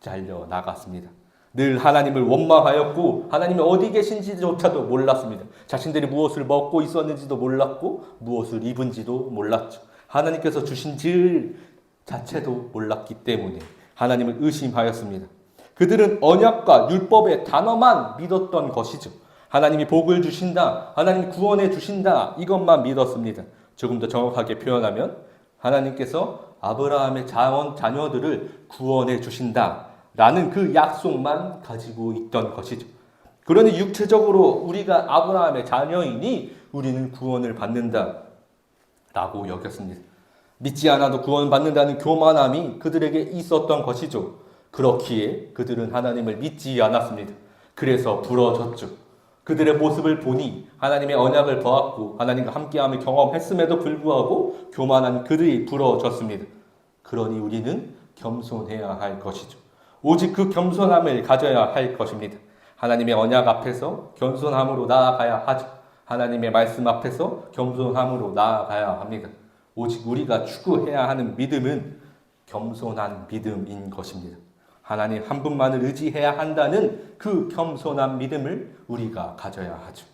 잘려 나갔습니다. 늘 하나님을 원망하였고 하나님이 어디 계신지조차도 몰랐습니다. 자신들이 무엇을 먹고 있었는지도 몰랐고 무엇을 입은지도 몰랐죠. 하나님께서 주신 질 자체도 몰랐기 때문에 하나님을 의심하였습니다. 그들은 언약과 율법의 단어만 믿었던 것이죠. 하나님이 복을 주신다, 하나님이 구원해 주신다, 이것만 믿었습니다. 조금 더 정확하게 표현하면 하나님께서 아브라함의 자녀들을 구원해 주신다 라는 그 약속만 가지고 있던 것이죠. 그러니 육체적으로 우리가 아브라함의 자녀이니 우리는 구원을 받는다 라고 여겼습니다. 믿지 않아도 구원받는다는 교만함이 그들에게 있었던 것이죠. 그렇기에 그들은 하나님을 믿지 않았습니다. 그래서 부러졌죠. 그들의 모습을 보니 하나님의 언약을 보았고 하나님과 함께함을 경험했음에도 불구하고 교만한 그들이 부러졌습니다. 그러니 우리는 겸손해야 할 것이죠. 오직 그 겸손함을 가져야 할 것입니다. 하나님의 언약 앞에서 겸손함으로 나아가야 하죠. 하나님의 말씀 앞에서 겸손함으로 나아가야 합니다. 오직 우리가 추구해야 하는 믿음은 겸손한 믿음인 것입니다. 하나님 한 분만을 의지해야 한다는 그 겸손한 믿음을 우리가 가져야 하죠.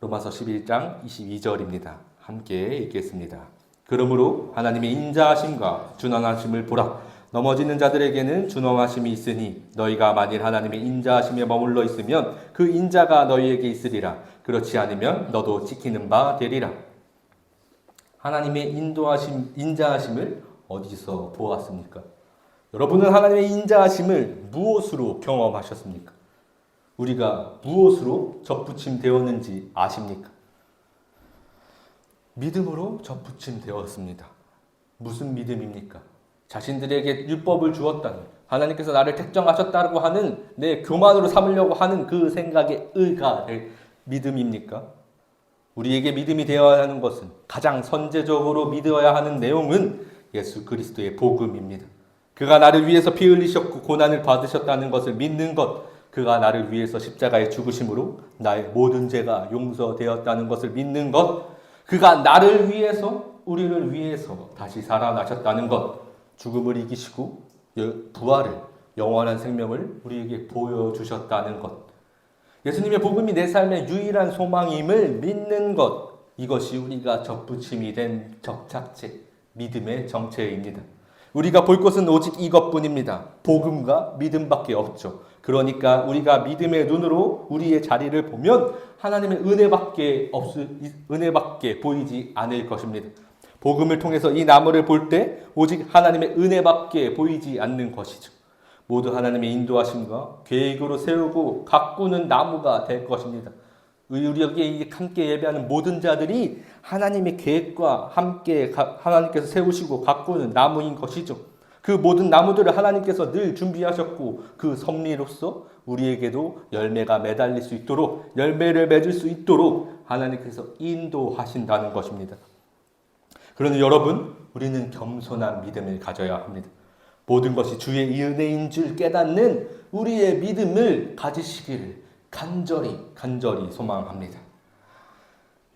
로마서 11장 22절입니다. 함께 읽겠습니다. 그러므로 하나님의 인자하심과 준원하심을 보라. 넘어지는 자들에게는 준원하심이 있으니 너희가 만일 하나님의 인자하심에 머물러 있으면 그 인자가 너희에게 있으리라. 그렇지 않으면 너도 지키는 바 되리라. 하나님의 인자하심을 어디서 보았습니까? 여러분은 하나님의 인자하심을 무엇으로 경험하셨습니까? 우리가 무엇으로 접붙임 되었는지 아십니까? 믿음으로 접붙임 되었습니다. 무슨 믿음입니까? 자신들에게 율법을 주었다니 하나님께서 나를 택정하셨다고 하는 내 교만으로 삼으려고 하는 그 생각에 의가될 믿음입니까? 우리에게 믿음이 되어야 하는 것은 가장 선제적으로 믿어야 하는 내용은 예수 그리스도의 복음입니다. 그가 나를 위해서 피 흘리셨고 고난을 받으셨다는 것을 믿는 것, 그가 나를 위해서 십자가에 죽으심으로 나의 모든 죄가 용서되었다는 것을 믿는 것, 그가 나를 위해서 우리를 위해서 다시 살아나셨다는 것, 죽음을 이기시고 부활을 영원한 생명을 우리에게 보여주셨다는 것, 예수님의 복음이 내 삶의 유일한 소망임을 믿는 것, 이것이 우리가 접붙임이 된 접착제, 믿음의 정체입니다. 우리가 볼 것은 오직 이것뿐입니다. 복음과 믿음밖에 없죠. 그러니까 우리가 믿음의 눈으로 우리의 자리를 보면 하나님의 은혜밖에 보이지 않을 것입니다. 복음을 통해서 이 나무를 볼 때 오직 하나님의 은혜밖에 보이지 않는 것이죠. 모두 하나님의 인도하심과 계획으로 세우고 가꾸는 나무가 될 것입니다. 우리에게 함께 예배하는 모든 자들이 하나님의 계획과 함께 하나님께서 세우시고 가꾸는 나무인 것이죠. 그 모든 나무들을 하나님께서 늘 준비하셨고 그 섭리로서 우리에게도 열매가 매달릴 수 있도록 열매를 맺을 수 있도록 하나님께서 인도하신다는 것입니다. 그러니 여러분, 우리는 겸손한 믿음을 가져야 합니다. 모든 것이 주의 은혜인 줄 깨닫는 우리의 믿음을 가지시기를 간절히 소망합니다.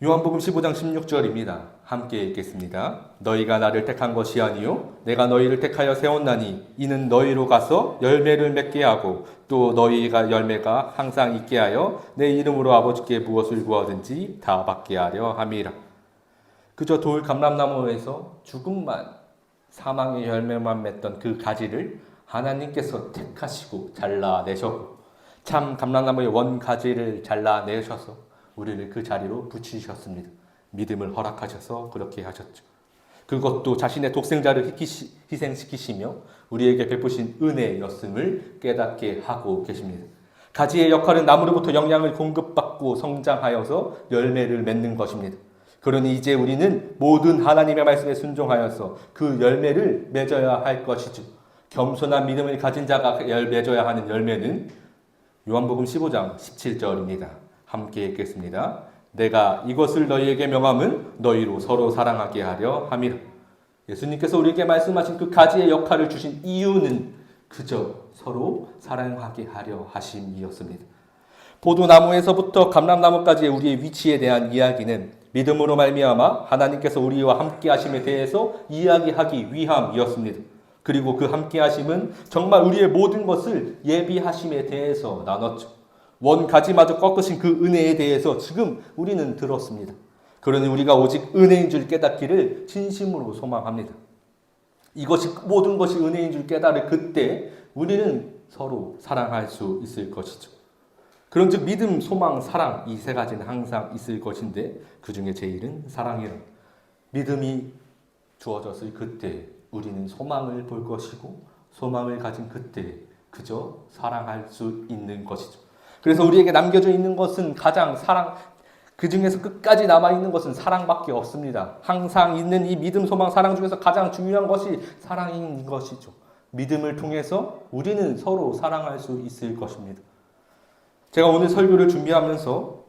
요한복음 15장 16절입니다. 함께 읽겠습니다. 너희가 나를 택한 것이 아니요 내가 너희를 택하여 세웠나니 이는 너희로 가서 열매를 맺게 하고 또 너희가 열매가 항상 있게 하여 내 이름으로 아버지께 무엇을 구하든지 다 받게 하려 함이라. 그저 돌 감람나무에서 죽음만 사망의 열매만 맺던 그 가지를 하나님께서 택하시고 잘라내셨고 참 감람나무의 원 가지를 잘라내셔서 우리를 그 자리로 붙이셨습니다. 믿음을 허락하셔서 그렇게 하셨죠. 그것도 자신의 독생자를 희생시키시며 우리에게 베푸신 은혜였음을 깨닫게 하고 계십니다. 가지의 역할은 나무로부터 영양을 공급받고 성장하여서 열매를 맺는 것입니다. 그러니 이제 우리는 모든 하나님의 말씀에 순종하여서 그 열매를 맺어야 할 것이죠. 겸손한 믿음을 가진 자가 맺어야 하는 열매는 요한복음 15장 17절입니다. 함께 읽겠습니다. 내가 이것을 너희에게 명함은 너희로 서로 사랑하게 하려 함이라. 예수님께서 우리에게 말씀하신 그 가지의 역할을 주신 이유는 그저 서로 사랑하게 하려 하심이었습니다. 포도나무에서부터 감람나무까지의 우리의 위치에 대한 이야기는 믿음으로 말미암아 하나님께서 우리와 함께 하심에 대해서 이야기하기 위함이었습니다. 그리고 그 함께 하심은 정말 우리의 모든 것을 예비하심에 대해서 나눴죠. 원 가지마저 꺾으신 그 은혜에 대해서 지금 우리는 들었습니다. 그러니 우리가 오직 은혜인 줄 깨닫기를 진심으로 소망합니다. 이것이 모든 것이 은혜인 줄 깨달을 그때 우리는 서로 사랑할 수 있을 것이죠. 그런즉 믿음, 소망, 사랑 이 세 가지는 항상 있을 것인데 그 중에 제일은 사랑이라. 믿음이 주어졌을 그때 우리는 소망을 볼 것이고 소망을 가진 그때 그저 사랑할 수 있는 것이죠. 그래서 우리에게 남겨져 있는 것은 가장 그 중에서 끝까지 남아있는 것은 사랑밖에 없습니다. 항상 있는 이 믿음, 소망, 사랑 중에서 가장 중요한 것이 사랑인 것이죠. 믿음을 통해서 우리는 서로 사랑할 수 있을 것입니다. 제가 오늘 설교를 준비하면서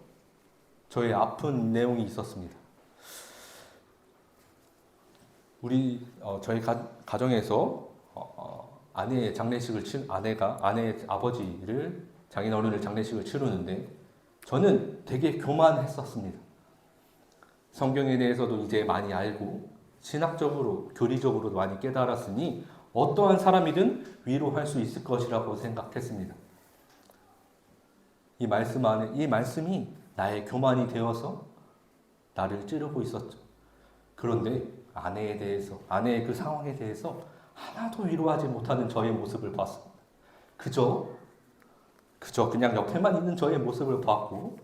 저의 아픈 내용이 있었습니다. 저희 가정에서 아내의 아버지를 장인어른을 장례식을 치르는데 저는 되게 교만했었습니다. 성경에 대해서도 이제 많이 알고 신학적으로 교리적으로도 많이 깨달았으니 어떠한 사람이든 위로할 수 있을 것이라고 생각했습니다. 이 말씀이 나의 교만이 되어서 나를 찌르고 있었죠. 그런데 아내의 그 상황에 대해서 하나도 위로하지 못하는 저의 모습을 봤습니다. 그저 그냥 옆에만 있는 저의 모습을 봤고,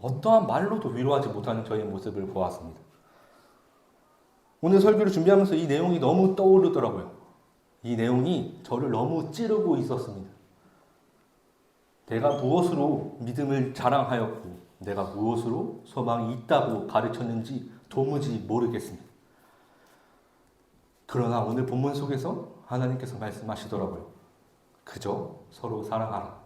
어떠한 말로도 위로하지 못하는 저의 모습을 보았습니다. 오늘 설교를 준비하면서 이 내용이 너무 떠오르더라고요. 이 내용이 저를 너무 찌르고 있었습니다. 내가 무엇으로 믿음을 자랑하였고 내가 무엇으로 소망이 있다고 가르쳤는지 도무지 모르겠습니다. 그러나 오늘 본문 속에서 하나님께서 말씀하시더라고요. 그저 서로 사랑하라.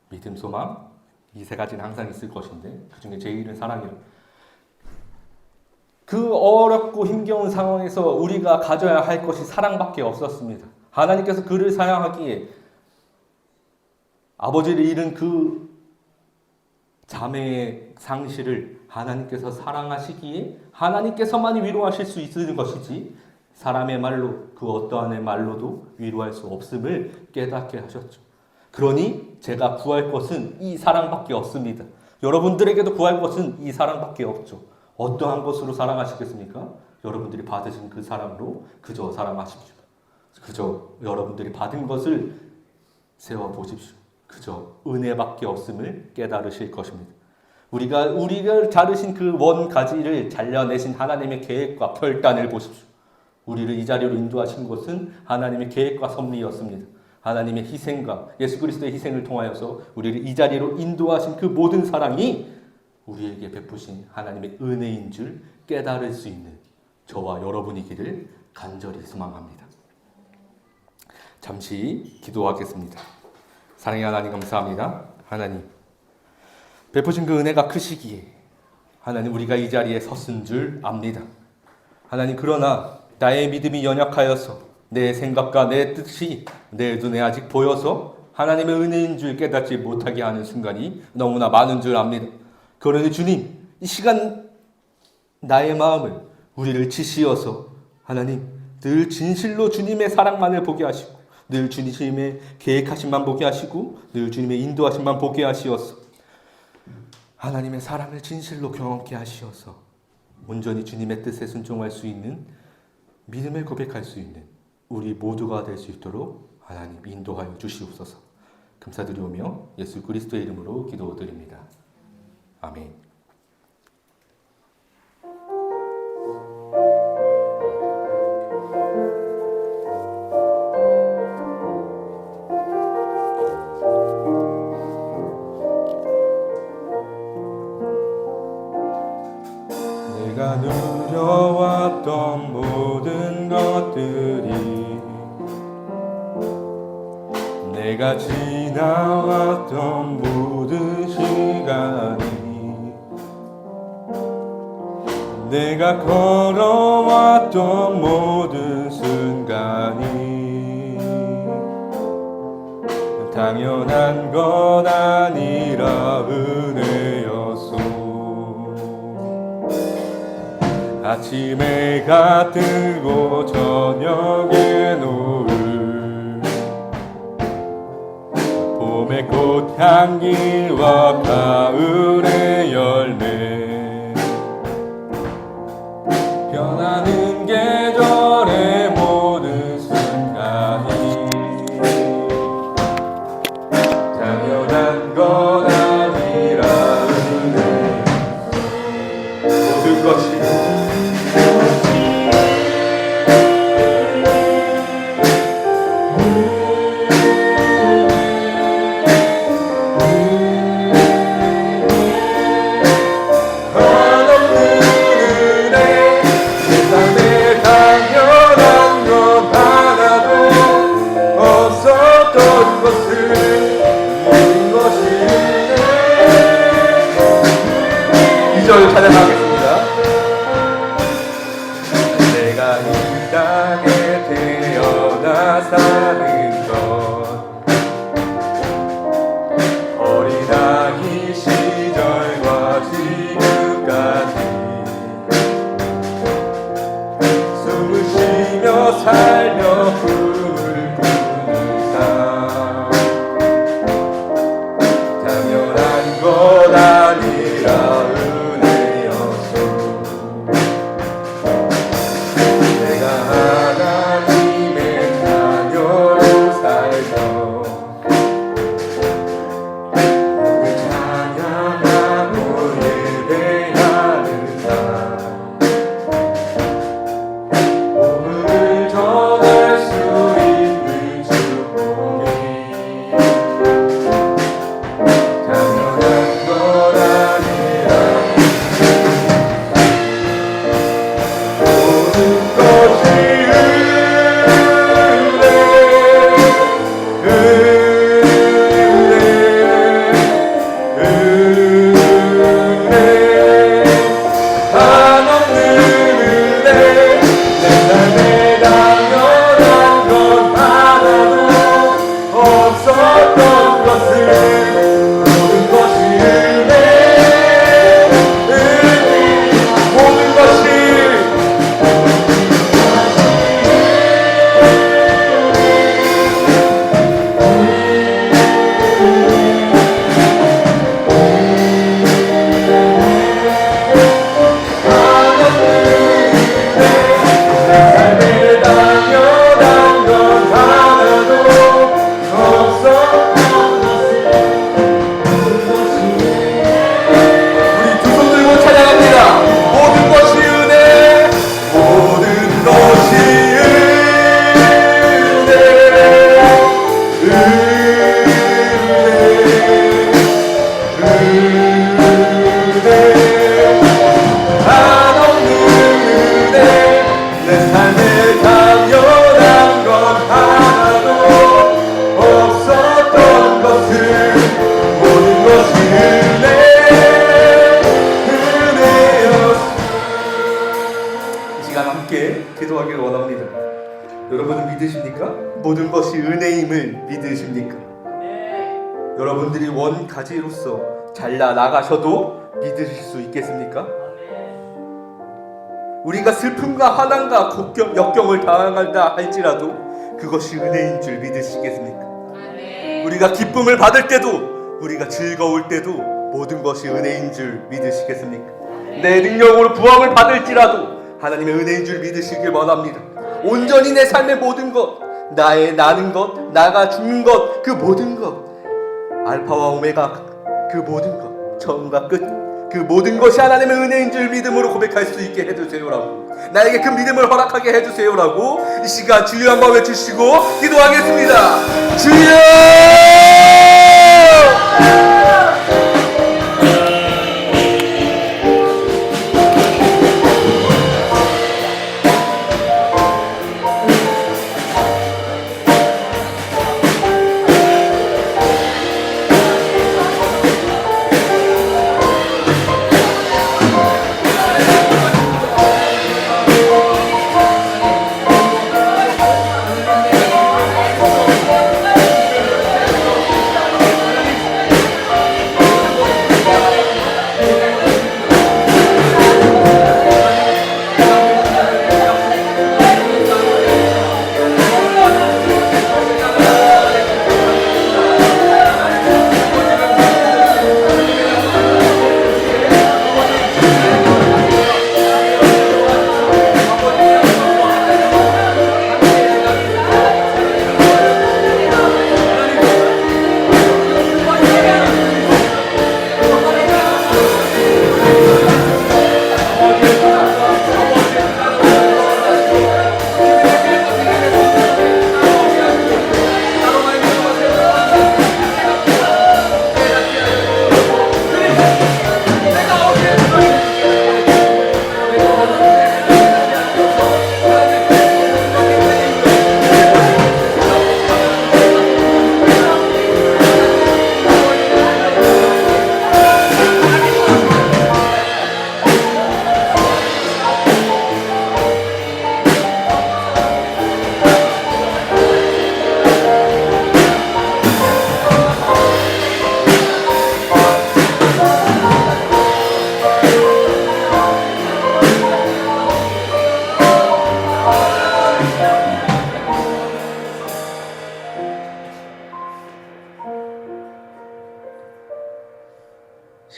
믿음, 소망 이 세 가지는 항상 있을 것인데 그 중에 제일은 사랑이라. 그 어렵고 힘겨운 상황에서 우리가 가져야 할 것이 사랑밖에 없었습니다. 하나님께서 그를 사랑하기에 아버지를 잃은 그 자매의 상실을 하나님께서 사랑하시기에 하나님께서만이 위로하실 수 있는 것이지 사람의 말로 그 어떠한 말로도 위로할 수 없음을 깨닫게 하셨죠. 그러니 제가 구할 것은 이 사랑밖에 없습니다. 여러분들에게도 구할 것은 이 사랑밖에 없죠. 어떠한 것으로 사랑하시겠습니까? 여러분들이 받으신 그 사랑으로 그저 사랑하십시오. 그저 여러분들이 받은 것을 세워보십시오. 그저 은혜밖에 없음을 깨달으실 것입니다. 우리를 자르신 그 원 가지를 잘려내신 하나님의 계획과 결단을 보십시오. 우리를 이 자리로 인도하신 것은 하나님의 계획과 섭리였습니다. 하나님의 희생과 예수 그리스도의 희생을 통하여서 우리를 이 자리로 인도하신 그 모든 사랑이 우리에게 베푸신 하나님의 은혜인 줄 깨달을 수 있는 저와 여러분이기를 간절히 소망합니다. 잠시 기도하겠습니다. 사랑의 하나님 감사합니다. 하나님 베푸신 그 은혜가 크시기에 하나님 우리가 이 자리에 섰은 줄 압니다. 하나님 그러나 나의 믿음이 연약하여서 내 생각과 내 뜻이 내 눈에 아직 보여서 하나님의 은혜인 줄 깨닫지 못하게 하는 순간이 너무나 많은 줄 압니다. 그러니 주님 이 시간 나의 마음을 우리를 지시어서 하나님 늘 진실로 주님의 사랑만을 보게 하시고 늘 주님의 계획하심만 보게 하시고 늘 주님의 인도하심만 보게 하시어서 하나님의 사랑을 진실로 경험케 하시어서 온전히 주님의 뜻에 순종할 수 있는 믿음을 고백할 수 있는 우리 모두가 될 수 있도록 하나님 인도하여 주시옵소서. 감사드리오며 예수 그리스도의 이름으로 기도드립니다. 아멘. 내가 누려왔던 모든 것들이 내가 지나왔던 모든 시간이 내가 걸어왔던 모든 순간이 당연한 건 아니라 은혜였소. 아침에 해가 뜨고 저녁에 노을, 봄의 꽃향기와 가을의 열매, 변하는 계절의 모든 순간이 당연한 건 아니라 은혜. 모든 것이 찬양하겠습니다. 내가 이 땅에 태어나 사는 것, 어린아이 시절과 지금까지 숨을 쉬며 살며 꿈을 꾸는 삶, 당연한 것 아니라 기도하기를 원합니다. 여러분은 믿으십니까? 모든 것이 은혜임을 믿으십니까? 여러분들이 원가지로서 잘나 나가셔도 믿으실 수 있겠습니까? 우리가 슬픔과 화난과 역경을 당한다 할지라도 그것이 은혜인 줄 믿으시겠습니까? 우리가 기쁨을 받을 때도, 우리가 즐거울 때도 모든 것이 은혜인 줄 믿으시겠습니까? 내 능력으로 부흥을 받을지라도 하나님의 은혜인 줄 믿으시길 원합니다. 온전히 내 삶의 모든 것, 나의 나는 것, 나가 죽는 것, 그 모든 것, 알파와 오메가, 그 모든 것, 처음과 끝, 그 모든 것이 하나님의 은혜인 줄 믿음으로 고백할 수 있게 해주세요라고, 나에게 그 믿음을 허락하게 해주세요라고 이 시간 주여 한번 외치시고 기도하겠습니다. 주여!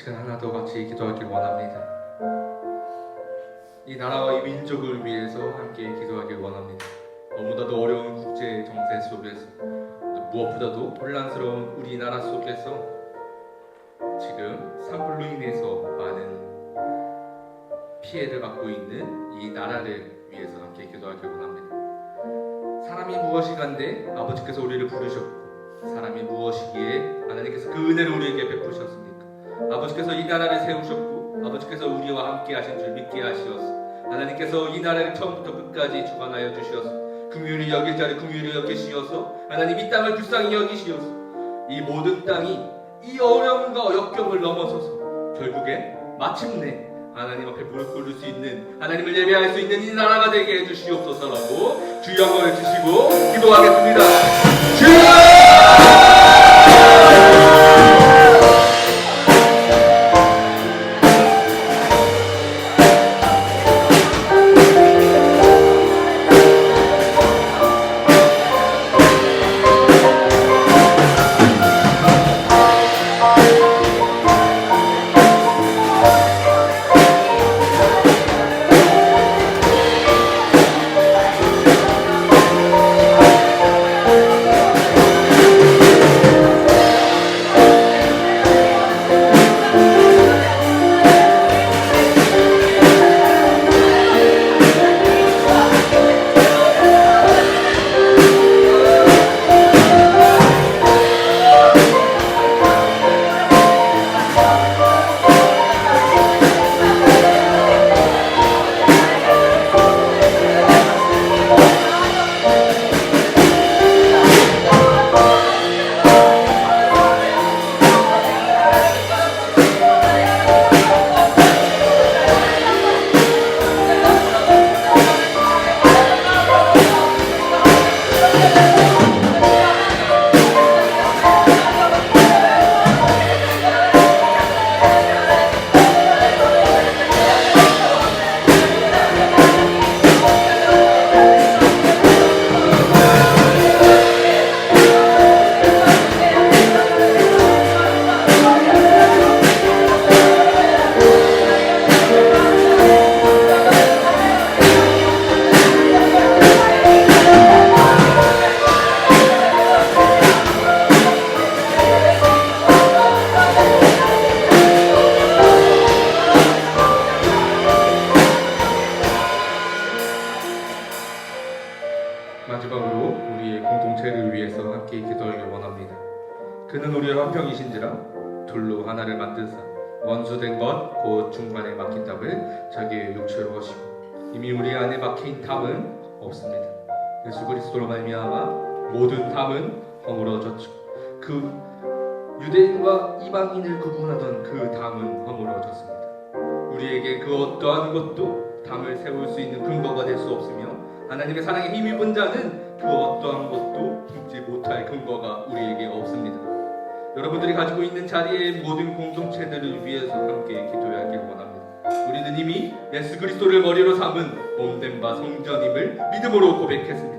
시간 하나 더 같이 기도하길 원합니다. 이 나라와 이 민족을 위해서 함께 기도하길 원합니다. 너무나도 어려운 국제 정세 속에서 무엇보다도 혼란스러운 우리나라 속에서 지금 산불로 인해서 많은 피해를 받고 있는 이 나라를 위해서 함께 기도하길 원합니다. 사람이 무엇이간데 아버지께서 우리를 부르셨고 사람이 무엇이기에 하나님께서 그 은혜를 우리에게 베푸셨습니까? 아버지께서 이 나라를 세우셨고 아버지께서 우리와 함께 하신 줄 믿게 하시었어. 하나님께서 이 나라를 처음부터 끝까지 주관하여 주시었어. 긍휼히 여길 자를 긍휼히 여기시어서 하나님 이 땅을 불쌍히 여기시어서 이 모든 땅이 이 어려움과 역경을 넘어서서 결국에 마침내 하나님 앞에 무릎 꿇을 수 있는 하나님을 예배할 수 있는 이 나라가 되게 해주시옵소서라고 주여 한번 해주시고 기도하겠습니다. 주여! 마지막으로 우리의 공동체를 위해서 함께 기도하길 원합니다. 그는 우리의 화평이신지라 둘로 하나를 만드사 원수된 것 곧 중간에 막힌 담을 자기의 육체로 하시고 이미 우리 안에 막힌 담은 없습니다. 예수 그리스도로 말미암아 모든 담은 허물어졌죠. 그 유대인과 이방인을 구분하던 그 담은 허물어졌습니다. 우리에게 그 어떠한 것도 담을 세울 수 있는 근거가 될 수 없으며 하나님의 사랑에 힘입은 자는 그 어떠한 것도 품지 못할 근거가 우리에게 없습니다. 여러분들이 가지고 있는 자리의 모든 공동체들을 위해서 함께 기도하길 원합니다. 우리는 이미 예수 그리스도를 머리로 삼은 몸된 바 성전임을 믿음으로 고백했습니다.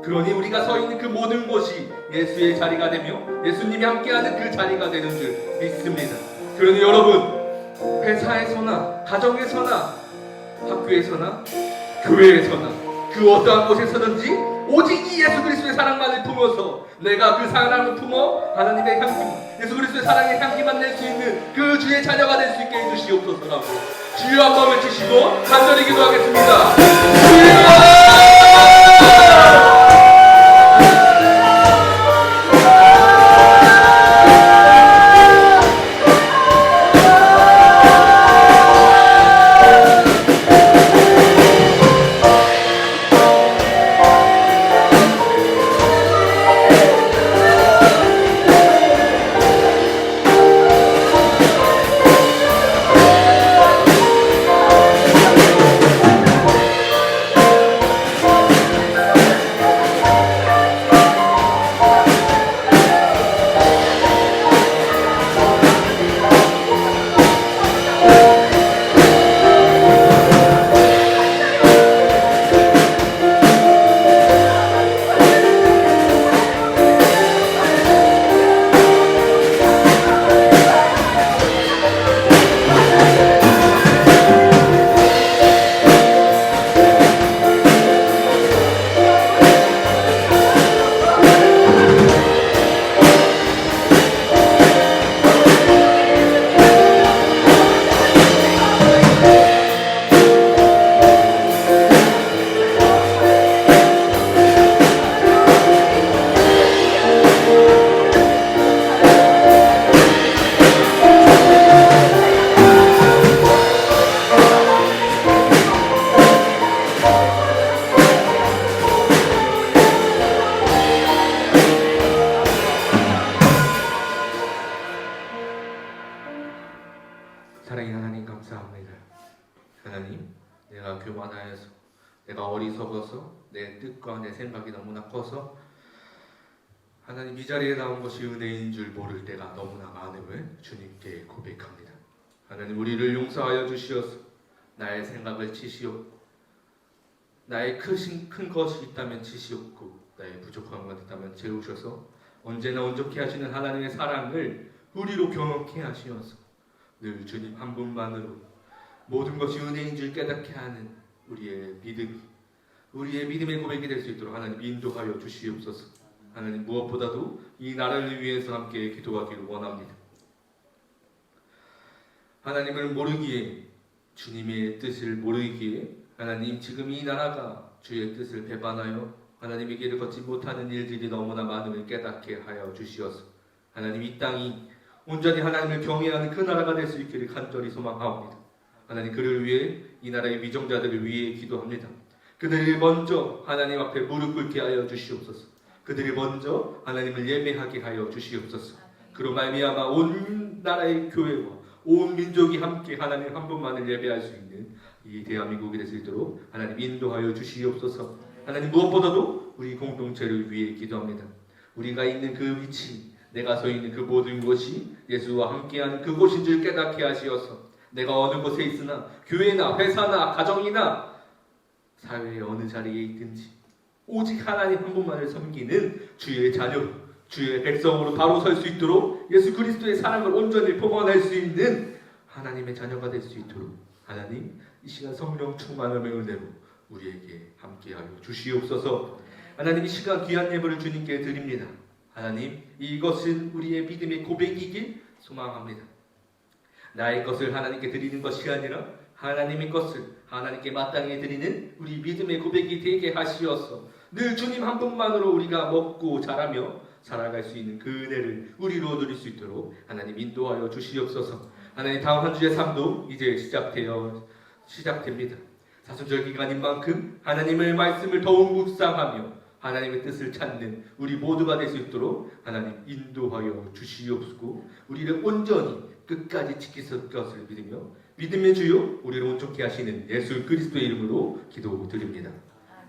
그러니 우리가 서 있는 그 모든 곳이 예수의 자리가 되며 예수님이 함께하는 그 자리가 되는 줄 믿습니다. 그러니 여러분, 회사에서나 가정에서나 학교에서나 교회에서나 그 어떠한 곳에서든지 오직 이 예수 그리스도의 사랑만을 품어서 내가 그 사랑을 품어 하나님의 향기, 예수 그리스도의 사랑의 향기만 낼 수 있는 그 주의 자녀가 될 수 있게 해주시옵소서라고 주여 한 번 외치시고 간절히 기도하겠습니다. 주여! 감사합니다. 하나님, 내가 교만하여서, 내가 어리석어서, 내 뜻과 내 생각이 너무나 커서 하나님 이 자리에 나온 것이 은혜인 줄 모를 때가 너무나 많음을 주님께 고백합니다. 하나님, 우리를 용서하여 주시어서 나의 생각을 치시옵고, 나의 큰 것이 있다면 치시옵고, 나의 부족한 것 있다면 채우셔서 언제나 온전케 하시는 하나님의 사랑을 우리로 경험케 하시어서 늘 주님 한 분만으로 모든 것이 은혜인 줄 깨닫게 하는 우리의 믿음의 고백이 될 수 있도록 하나님 인도하여 주시옵소서. 하나님, 무엇보다도 이 나라를 위해서 함께 기도하기를 원합니다. 하나님을 모르기에, 주님의 뜻을 모르기에 하나님, 지금 이 나라가 주의 뜻을 배반하여 하나님의 길을 걷지 못하는 일들이 너무나 많음을 깨닫게 하여 주시어서 하나님, 이 땅이 온전히 하나님을 경외하는 그 나라가 될 수 있기를 간절히 소망하옵니다. 하나님, 그를 위해, 이 나라의 위정자들을 위해 기도합니다. 그들이 먼저 하나님 앞에 무릎 꿇게 하여 주시옵소서. 그들이 먼저 하나님을 예배하게 하여 주시옵소서. 그로 말미암아 온 나라의 교회와 온 민족이 함께 하나님 한 분만을 예배할 수 있는 이 대한민국이 될 수 있도록 하나님 인도하여 주시옵소서. 하나님, 무엇보다도 우리 공동체를 위해 기도합니다. 우리가 있는 그 위치, 내가 서 있는 그 모든 곳이 예수와 함께하는 그곳인 줄 깨닫게 하시어서 내가 어느 곳에 있으나, 교회나 회사나 가정이나 사회의 어느 자리에 있든지 오직 하나님 한 분만을 섬기는 주의 자녀, 주의 백성으로 바로 설 수 있도록 예수 그리스도의 사랑을 온전히 포괄할 수 있는 하나님의 자녀가 될 수 있도록 하나님, 이 시간 성령 충만함의 은혜로 우리에게 함께하여 주시옵소서. 하나님, 이 시간 귀한 예물을 주님께 드립니다. 하나님, 이것은 우리의 믿음의 고백이길 소망합니다. 나의 것을 하나님께 드리는 것이 아니라 하나님의 것을 하나님께 마땅히 드리는 우리 믿음의 고백이 되게 하시어서 늘 주님 한 분만으로 우리가 먹고 자라며 살아갈 수 있는 그 은혜를 우리로 누릴 수 있도록 하나님 인도하여 주시옵소서. 하나님, 다음 한 주의 삶도 이제 시작됩니다. 사순절 기간인 만큼 하나님의 말씀을 더욱 묵상하며 하나님의 뜻을 찾는 우리 모두가 될 수 있도록 하나님 인도하여 주시옵시고, 우리를 온전히 끝까지 지키실 것을 믿으며 믿음의 주요 우리를 온전케 하시는 예수 그리스도의 이름으로 기도드립니다.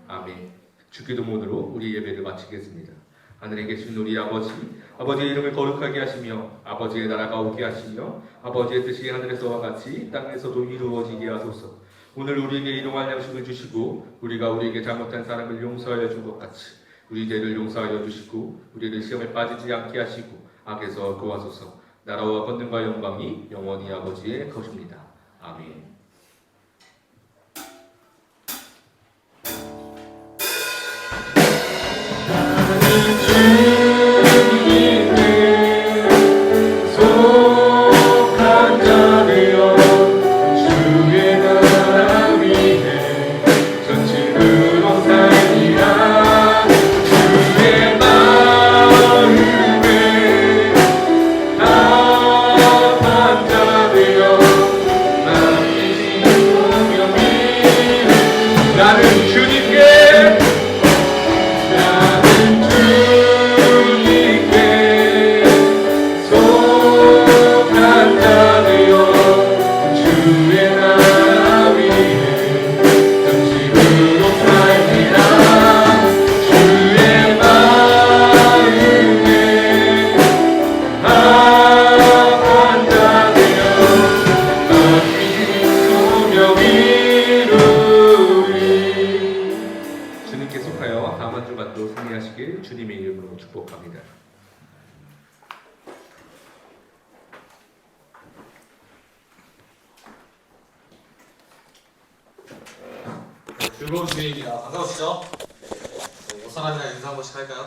아멘. 주기도문으로 우리 예배를 마치겠습니다. 하늘에 계신 우리 아버지, 아버지의 이름을 거룩하게 하시며 아버지의 나라가 오게 하시며 아버지의 뜻이 하늘에서와 같이 땅에서도 이루어지게 하소서. 오늘 우리에게 일용할 양식을 주시고 우리가 우리에게 잘못한 사람을 용서하여 준 것 같이 우리 죄를 용서하여 주시고 우리를 시험에 빠지지 않게 하시고 악에서 구하소서. 나라와 권능과 영광이 영원히 아버지의 것입니다. 아멘. 주님의 이름으로 축복합니다. 즐거운 주일이라 반가우시죠? 옷 사람이랑 인사 한 번씩 할까요?